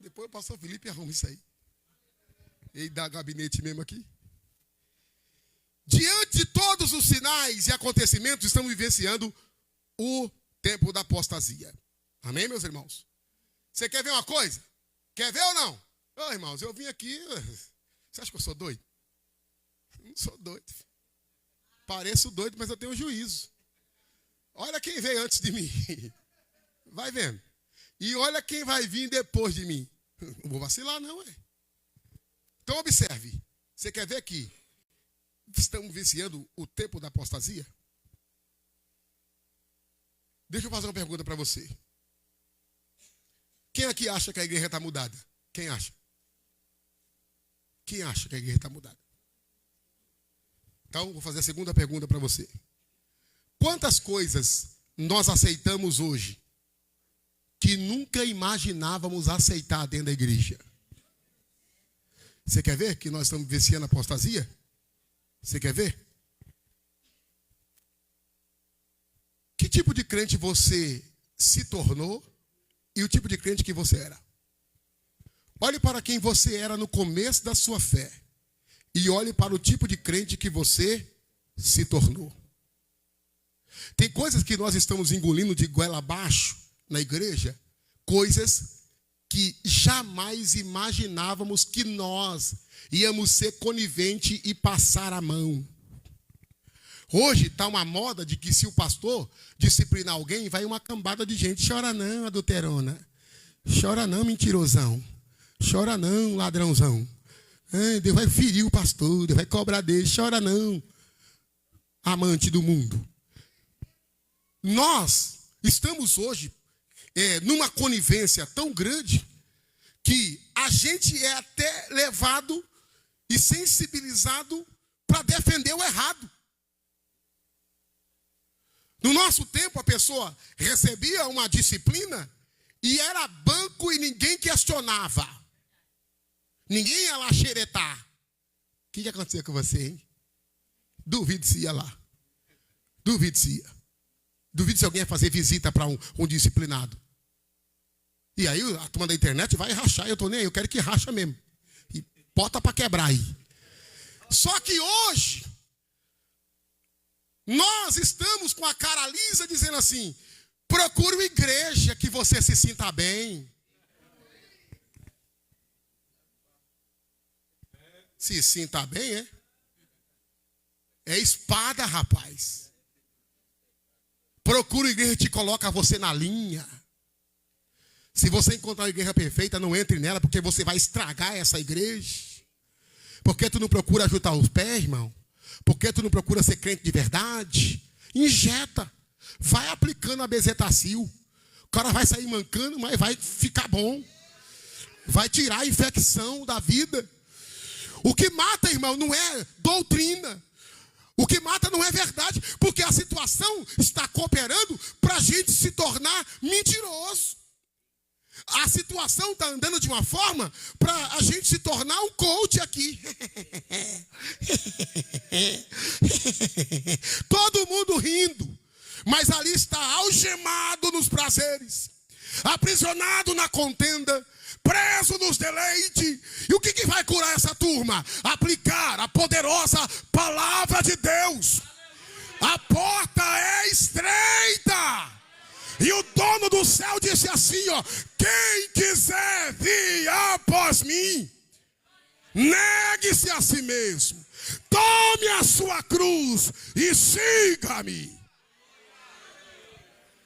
Depois o pastor Felipe arruma isso aí. Ele dá gabinete mesmo aqui. Diante de todos os sinais e acontecimentos, estamos vivenciando o tempo da apostasia. Amém, meus irmãos? Você quer ver uma coisa? Quer ver ou não? Ô, irmãos, eu vim aqui... Você acha que eu sou doido? Eu não sou doido. Pareço doido, mas eu tenho juízo. Olha quem veio antes de mim. Vai vendo. E olha quem vai vir depois de mim. Não vou vacilar não, é. Então observe. Você quer ver aqui? estamos vivenciando o tempo da apostasia? Deixa eu fazer uma pergunta para você. Quem aqui acha que a igreja está mudada? Quem acha? Quem acha que a igreja está mudada? Então, vou fazer a segunda pergunta para você. Quantas coisas nós aceitamos hoje que nunca imaginávamos aceitar dentro da igreja? Você quer ver que nós estamos vivenciando a apostasia? Você quer ver? Que tipo de crente você se tornou e o tipo de crente que você era? Olhe para quem você era no começo da sua fé e olhe para o tipo de crente que você se tornou. Tem coisas que nós estamos engolindo de goela abaixo na igreja, coisas que jamais imaginávamos que nós íamos ser conivente e passar a mão. Hoje está uma moda de que se o pastor disciplinar alguém, vai uma cambada de gente. Chora não, adulterona. Chora não, mentirosão. Chora não, ladrãozão. Deus vai ferir o pastor, Deus vai cobrar dele. Chora não, amante do mundo. Nós estamos hoje numa conivência tão grande que a gente é até levado e sensibilizado para defender o errado. No nosso tempo, a pessoa recebia uma disciplina e era banco e ninguém questionava. Ninguém ia lá xeretar. O que aconteceu com você, hein? Duvido se ia lá. Duvido se ia. Duvido se alguém ia fazer visita para um disciplinado. E aí a turma da internet vai rachar. Eu estou nem aí, eu quero que racha mesmo. E bota para quebrar aí. Só que hoje, nós estamos com a cara lisa dizendo assim: procure uma igreja que você se sinta bem. Se sinta bem, é? É espada, rapaz. Procure uma igreja que te coloca você na linha. Se você encontrar uma igreja perfeita, não entre nela, porque você vai estragar essa igreja. Por que tu não procura ajudar os pés, irmão? Por que tu não procura ser crente de verdade? Injeta. Vai aplicando a bezetacil. O cara vai sair mancando, mas vai ficar bom. Vai tirar a infecção da vida. O que mata, irmão, não é doutrina. O que mata não é verdade. Porque a situação está cooperando para a gente se tornar mentiroso. A situação está andando de uma forma para a gente se tornar um coach aqui. Todo mundo rindo. Mas ali está algemado nos prazeres, aprisionado na contenda, preso nos deleites. E o que vai curar essa turma? Aplicar a poderosa palavra de Deus. A porta é estreita. E o dono do céu disse assim, ó: quem quiser vir após mim, negue-se a si mesmo, tome a sua cruz e siga-me.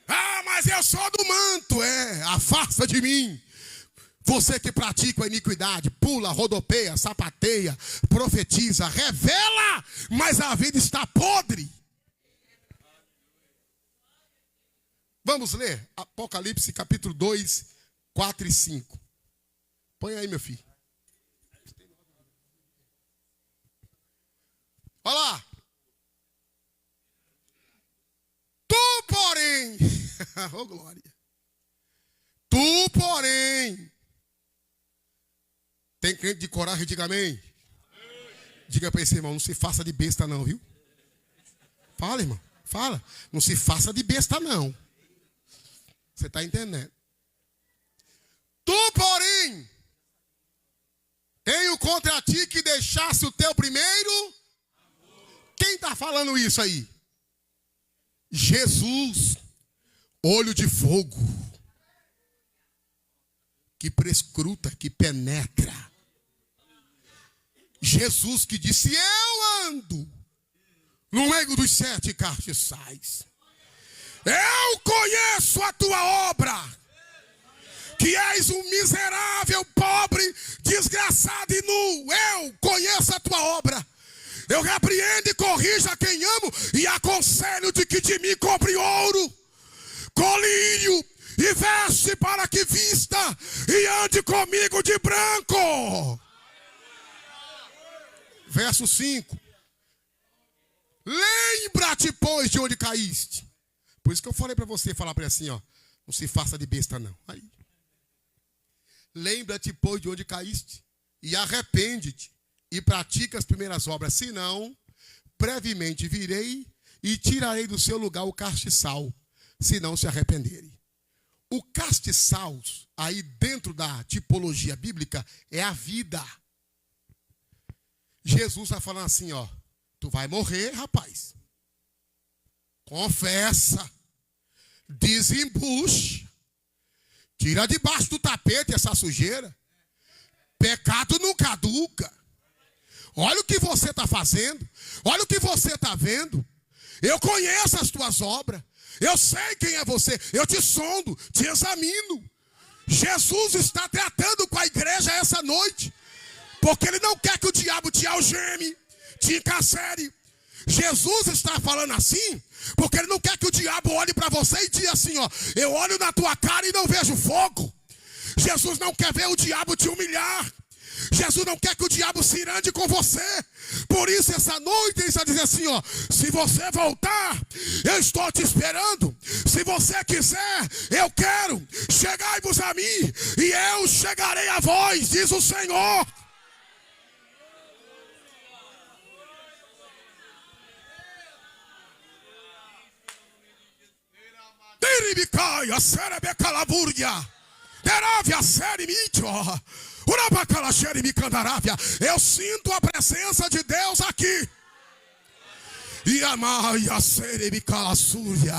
Ah, mas eu sou do manto. Afasta de mim. Você que pratica a iniquidade, pula, rodopeia, sapateia, profetiza, revela, mas a vida está podre. Vamos ler Apocalipse capítulo 2, 4 e 5. Põe aí, meu filho. Olha lá. Tu, porém, oh glória. Tu, porém, tem crente de coragem, diga amém. Diga para esse irmão, não se faça de besta não, viu? Fala, irmão, fala. Não se faça de besta não. Você está entendendo? Tu, porém, tenho contra ti que deixasse o teu primeiro. Quem está falando isso aí? Jesus, olho de fogo, que prescruta, que penetra. Jesus que disse: eu ando no meio dos 7 castiçais. Eu conheço a tua obra, que és um miserável, pobre, desgraçado e nu. Eu conheço a tua obra. Eu repreendo e corrijo a quem amo e aconselho de que de mim compre ouro, colírio e veste para que vista e ande comigo de branco. Verso 5. Lembra-te, pois, de onde caíste. Por isso que eu falei para você, falar para ele assim, ó, não se faça de besta não. Aí. Lembra-te, pois, de onde caíste e arrepende-te e pratica as primeiras obras, senão, brevemente virei e tirarei do seu lugar o castiçal, se não se arrependerem. O castiçal, aí dentro da tipologia bíblica, é a vida. Jesus está falando assim, ó, tu vai morrer, rapaz. Confessa, desembucha, tira debaixo do tapete essa sujeira. Pecado não caduca. Olha o que você está fazendo, olha o que você está vendo. Eu conheço as tuas obras, eu sei quem é você, eu te sondo, te examino. Jesus está tratando com a igreja essa noite, porque ele não quer que o diabo te algeme, te encarcere. Jesus está falando assim, porque ele não quer que o diabo olhe para você e diga assim, ó, eu olho na tua cara e não vejo fogo. Jesus não quer ver o diabo te humilhar. Jesus não quer que o diabo se irande com você. Por isso essa noite ele está dizendo assim, ó, se você voltar, eu estou te esperando. Se você quiser, eu quero. Chegai-vos a mim e eu chegarei a vós, diz o Senhor. Diribicai, serebecalaburgia. Deravia serimítio. Eu sinto a presença de Deus aqui. E amaia serebicalassúria.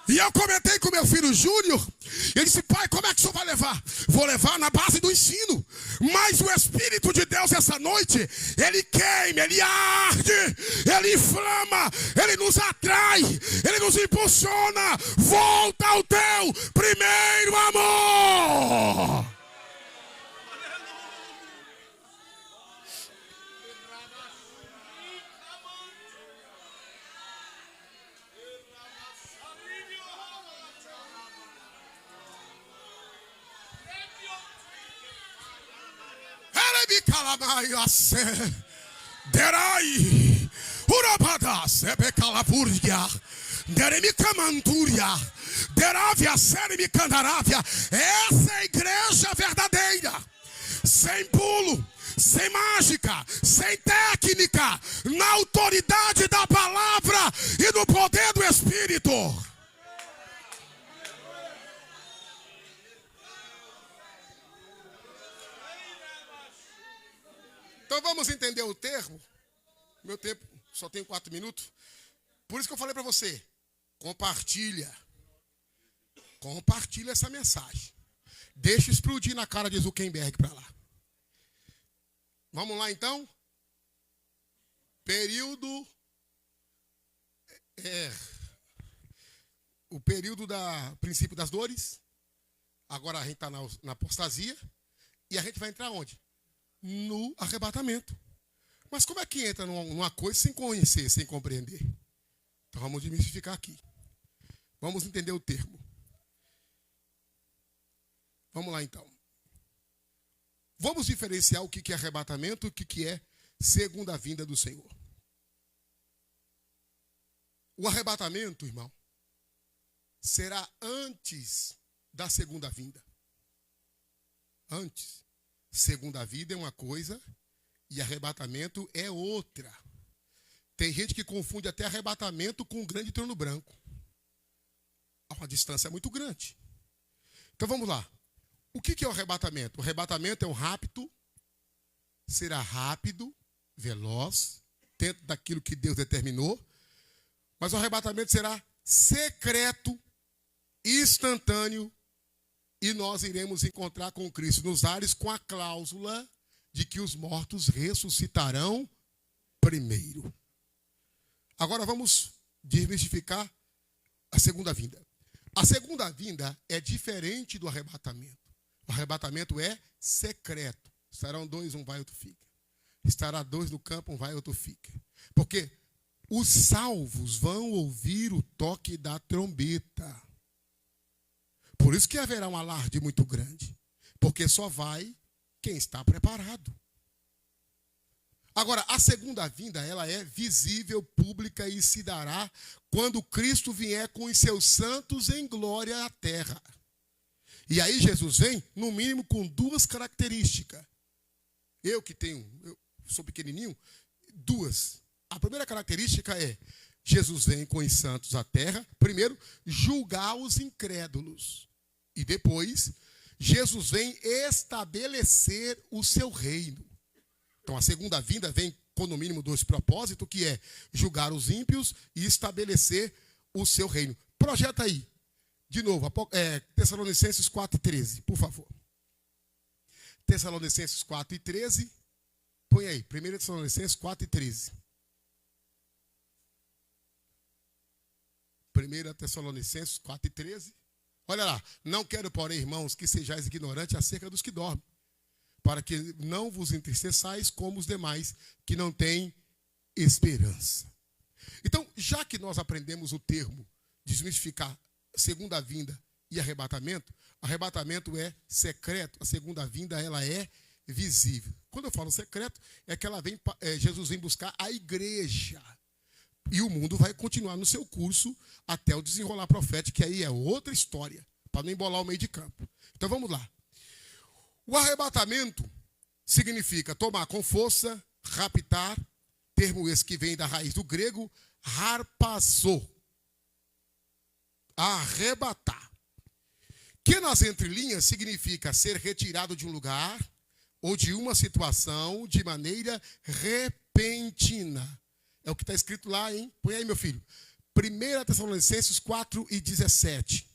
E eu comentei com meu filho Júnior. Ele disse, pai, como é que o senhor vai levar? Vou levar na base do ensino. Mas o Espírito de Deus essa noite, ele queima, ele arde, ele inflama, ele nos atrai, ele nos impulsiona. Volta ao teu primeiro amor. Derai urabada sebecalaburgia deremicamanturia deravia seremicandaravia. Essa é a igreja verdadeira, sem pulo, sem mágica, sem técnica, na autoridade da palavra e no poder do Espírito. Então vamos entender o termo. Meu tempo só tem 4 minutos. Por isso que eu falei para você, compartilha essa mensagem. Deixa explodir na cara de Zuckerberg para lá. Vamos lá então. O período da princípio das dores. Agora a gente está na apostasia. E a gente vai entrar onde? No arrebatamento. Mas como é que entra numa coisa sem conhecer, sem compreender? Então vamos desmistificar aqui. Vamos entender o termo. Vamos lá então. Vamos diferenciar o que é arrebatamento e o que é segunda vinda do Senhor. O arrebatamento, irmão, será antes da segunda vinda. Antes. Segunda vida é uma coisa e arrebatamento é outra. Tem gente que confunde até arrebatamento com um grande trono branco. Há uma distância muito grande. Então vamos lá. O que é o arrebatamento? O arrebatamento é um rapto, será rápido, veloz, dentro daquilo que Deus determinou. Mas o arrebatamento será secreto, instantâneo, e nós iremos encontrar com Cristo nos ares com a cláusula de que os mortos ressuscitarão primeiro. Agora vamos desmistificar a segunda vinda. A segunda vinda é diferente do arrebatamento. O arrebatamento é secreto. Serão 2, um vai, outro fica. Estará dois no campo, um vai e outro fica. Porque os salvos vão ouvir o toque da trombeta. Por isso que haverá um alarde muito grande. Porque só vai quem está preparado. Agora, a segunda vinda, ela é visível, pública e se dará quando Cristo vier com os seus santos em glória à terra. E aí Jesus vem, no mínimo, com duas características. Eu sou pequenininho, duas. A primeira característica é, Jesus vem com os santos à terra, primeiro, julgar os incrédulos. E depois, Jesus vem estabelecer o seu reino. Então, a segunda vinda vem com, no mínimo, dois propósitos, que é julgar os ímpios e estabelecer o seu reino. Projeta aí, de novo, Tessalonicenses 4:13, por favor. Tessalonicenses 4:13, põe aí, 1 Tessalonicenses 4:13. 1 Tessalonicenses 4:13. Olha lá, não quero, porém, irmãos, que sejais ignorantes acerca dos que dormem, para que não vos entristeçais como os demais, que não têm esperança. Então, já que nós aprendemos o termo desmistificar segunda vinda e arrebatamento, arrebatamento é secreto, a segunda vinda ela é visível. Quando eu falo secreto, é que Jesus vem buscar a igreja. E o mundo vai continuar no seu curso até o desenrolar profético, que aí é outra história, para não embolar o meio de campo. Então vamos lá. O arrebatamento significa tomar com força, raptar, termo esse que vem da raiz do grego, harpazo, arrebatar. Que nas entrelinhas significa ser retirado de um lugar ou de uma situação de maneira repentina. É o que está escrito lá, hein? Põe aí, meu filho. 1 Tessalonicenses 4:17.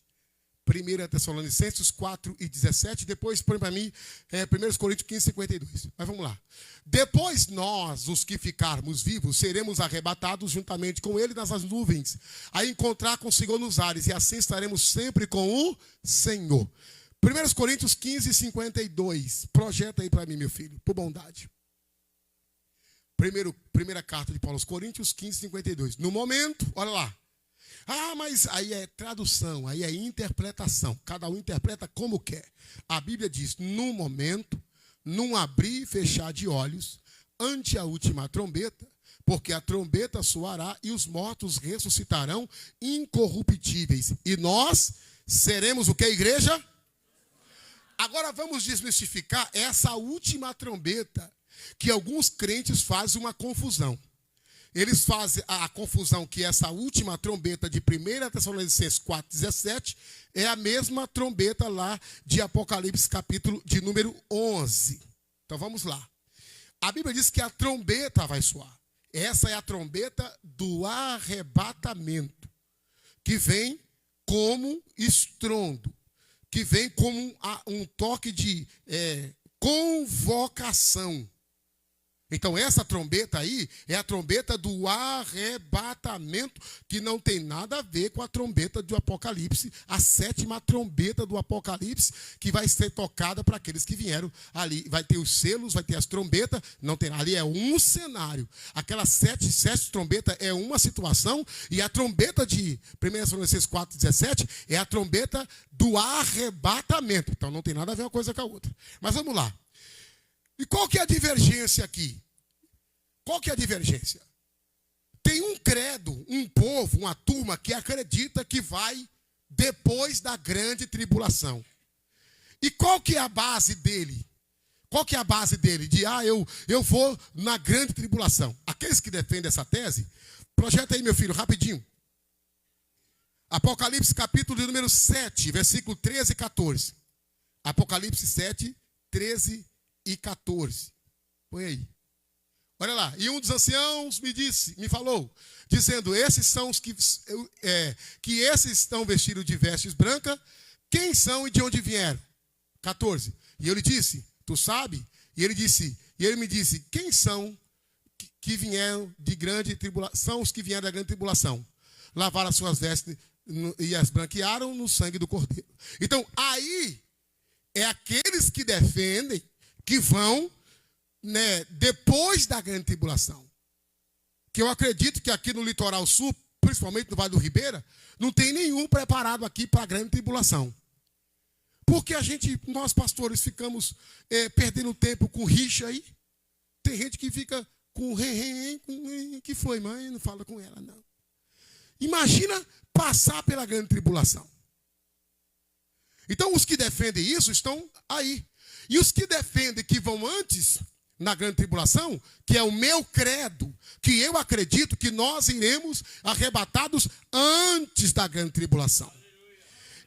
1 Tessalonicenses 4:17. Depois põe para mim 1 Coríntios 15:52. Mas vamos lá. Depois nós, os que ficarmos vivos, seremos arrebatados juntamente com ele nas nuvens, a encontrar com o Senhor nos ares, e assim estaremos sempre com o Senhor. 1 Coríntios 15:52. Projeta aí para mim, meu filho, por bondade. Primeira carta de Paulo aos Coríntios 15:52. No momento, olha lá. Mas aí é tradução, aí é interpretação. Cada um interpreta como quer. A Bíblia diz, no momento, num abrir e fechar de olhos, ante a última trombeta, porque a trombeta soará e os mortos ressuscitarão incorruptíveis. E nós seremos o que, igreja? Agora vamos desmistificar essa última trombeta, que alguns crentes fazem uma confusão. Eles fazem a confusão que essa última trombeta de 1 Tessalonicenses 4:17 é a mesma trombeta lá de Apocalipse, capítulo de número 11. Então vamos lá. A Bíblia diz que a trombeta vai soar. Essa é a trombeta do arrebatamento, que vem como estrondo, que vem como um toque de convocação. Então essa trombeta aí é a trombeta do arrebatamento, que não tem nada a ver com a trombeta do Apocalipse, a sétima trombeta do Apocalipse, que vai ser tocada para aqueles que vieram ali. Vai ter os selos, vai ter as trombetas, não tem, ali é um cenário. Aquelas sete trombetas é uma situação, e a trombeta de 1 Tessalonicenses 4:17 é a trombeta do arrebatamento. Então não tem nada a ver uma coisa com a outra. Mas vamos lá. E qual que é a divergência aqui? Qual que é a divergência? Tem um credo, um povo, uma turma que acredita que vai depois da grande tribulação. E qual que é a base dele? Qual que é a base dele? De, eu vou na grande tribulação. Aqueles que defendem essa tese, projeta aí, meu filho, rapidinho. Apocalipse, capítulo de número 7, versículo 13 e 14. Apocalipse 7, 13 e 14. Põe aí. Olha lá. E um dos anciãos me falou, dizendo, esses são os que esses estão vestidos de vestes brancas, quem são e de onde vieram? 14. E eu lhe disse, tu sabe? E ele me disse, quem são que vieram de grande tribulação? São os que vieram da grande tribulação. Lavaram as suas vestes e as branquearam no sangue do Cordeiro. Então, aí é aqueles que defendem que vão né, depois da grande tribulação. Que eu acredito que aqui no litoral sul, principalmente no Vale do Ribeira, não tem nenhum preparado aqui para a grande tribulação. Porque nós pastores, ficamos perdendo tempo com rixa aí. Tem gente que fica com que foi, mãe? Não fala com ela, não. Imagina passar pela grande tribulação. Então, os que defendem isso estão aí. E os que defendem que vão antes, na grande tribulação, que é o meu credo, que eu acredito que nós iremos arrebatados antes da grande tribulação.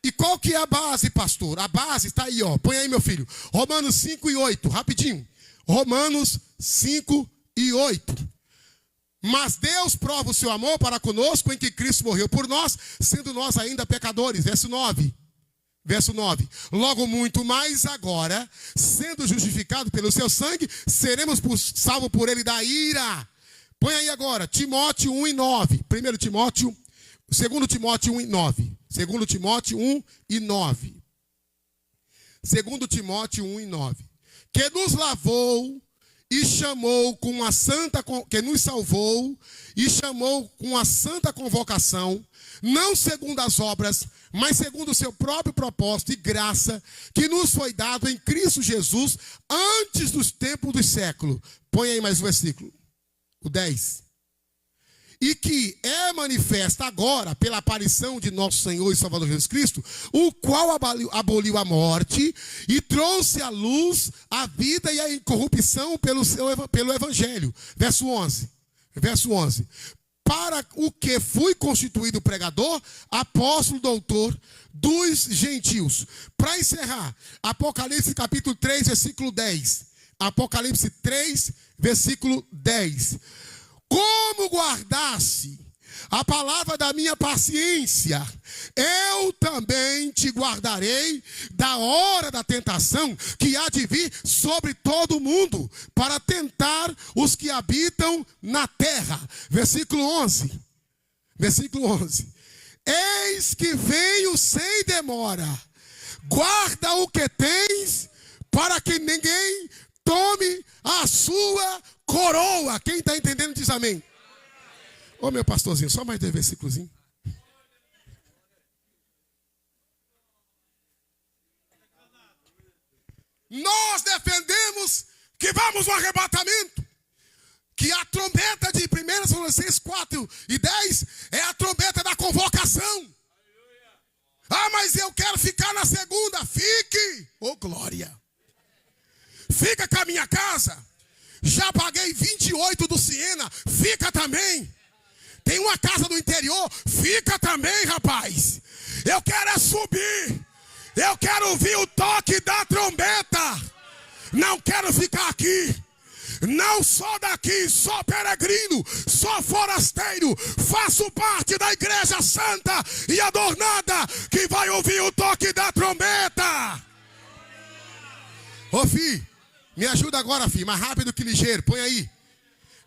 E qual que é a base, pastor? A base está aí, ó. Põe aí, meu filho. Romanos 5 e 8, rapidinho. Romanos 5 e 8. Mas Deus prova o seu amor para conosco em que Cristo morreu por nós, sendo nós ainda pecadores. Verso 9. Verso 9. Logo muito mais agora, sendo justificado pelo seu sangue, seremos salvos por ele da ira. Põe aí agora, Timóteo 1 e 9. 2 Timóteo 1 e 9. 2 Timóteo 1 e 9. 2 Timóteo 1 e 9. Que nos lavou e chamou com a santa, que nos salvou e chamou com a santa convocação, não segundo as obras, mas segundo o seu próprio propósito e graça, que nos foi dado em Cristo Jesus antes dos tempos dos séculos. Põe aí mais um versículo, o 10. E que é manifesta agora pela aparição de nosso Senhor e Salvador Jesus Cristo, o qual aboliu a morte e trouxe à luz a vida e a incorrupção pelo Evangelho. Verso 11. Verso 11. Para o que fui constituído pregador, apóstolo, doutor dos gentios. Para encerrar, Apocalipse capítulo 3, versículo 10. Apocalipse 3, versículo 10. Como guardasse a palavra da minha paciência, eu também te guardarei da hora da tentação que há de vir sobre todo o mundo, para tentar os que habitam na terra. Versículo 11. Versículo 11. Eis que venho sem demora. Guarda o que tens, para que ninguém tome a sua coroa. Quem está entendendo diz amém. Ô meu pastorzinho, só mais 2 versículos. Nós defendemos que vamos ao arrebatamento. Que a trombeta de 1 Tessalonicenses 4 e 10 é a trombeta da convocação. Ah, mas eu quero ficar na segunda. Fique. Ô glória. Fica com a minha casa. Já paguei 28 do Siena. Fica também. Tem uma casa do interior. Fica também, rapaz. Eu quero é subir. Eu quero ouvir o toque da trombeta. Não quero ficar aqui. Não sou daqui, sou peregrino, sou forasteiro. Faço parte da igreja santa e adornada que vai ouvir o toque da trombeta. Ô filho, me ajuda agora, filho, mais rápido que ligeiro. Põe aí.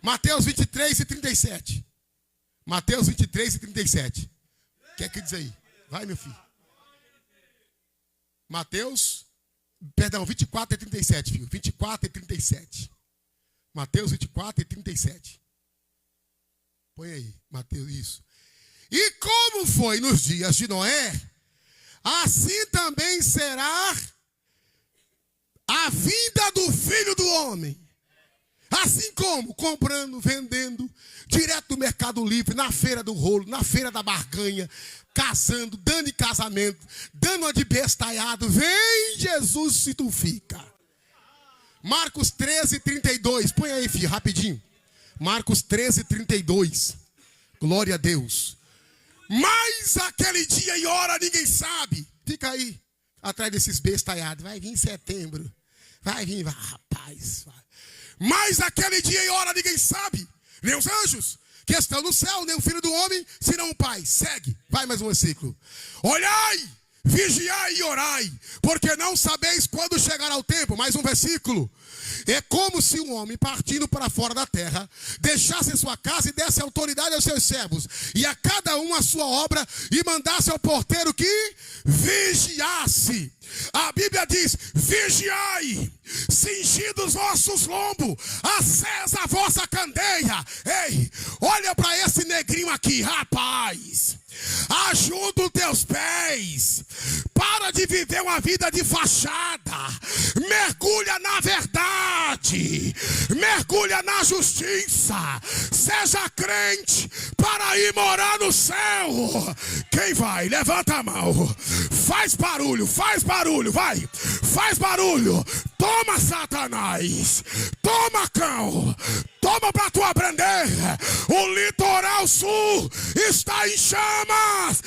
Mateus 23 e 37. Mateus 23 e 37. O que é que diz aí? Vai, meu filho. Mateus, perdão, 24 e 37, filho. 24 e 37. Mateus 24 e 37. Põe aí, Mateus, isso. E como foi nos dias de Noé, assim também será a vinda do Filho do Homem. Assim como comprando, vendendo, direto do Mercado Livre, na feira do rolo, na feira da barganha, casando, dando em casamento, dando uma de bestalhado. Vem Jesus se tu fica. Marcos 13, 32. Põe aí, filho, rapidinho. Marcos 13, 32. Glória a Deus. Mas aquele dia e hora ninguém sabe. Fica aí, atrás desses bestalhados. Vai vir em setembro. Vai vir, vai, rapaz. Vai. Mas aquele dia e hora ninguém sabe. Nem os anjos que estão no céu, nem o Filho do Homem, senão o Pai. Segue. Vai mais um versículo. Olhai, vigiai e orai, porque não sabeis quando chegará o tempo. Mais um versículo. É como se um homem partindo para fora da terra deixasse sua casa e desse autoridade aos seus servos, e a cada um a sua obra, e mandasse ao porteiro que vigiasse. A Bíblia diz: vigiai, cingidos os vossos lombos, acesa a vossa candeia. Ei, olha para esse negrinho aqui, rapaz. Ajuda os teus pés. Para de viver uma vida de fachada. Mergulha na verdade. Mergulha na justiça. Seja crente para ir morar no céu. Quem vai? Levanta a mão. Faz barulho, vai. Faz barulho. Toma, Satanás. Toma, cão. Toma para tu aprender. O litoral sul está em chamas.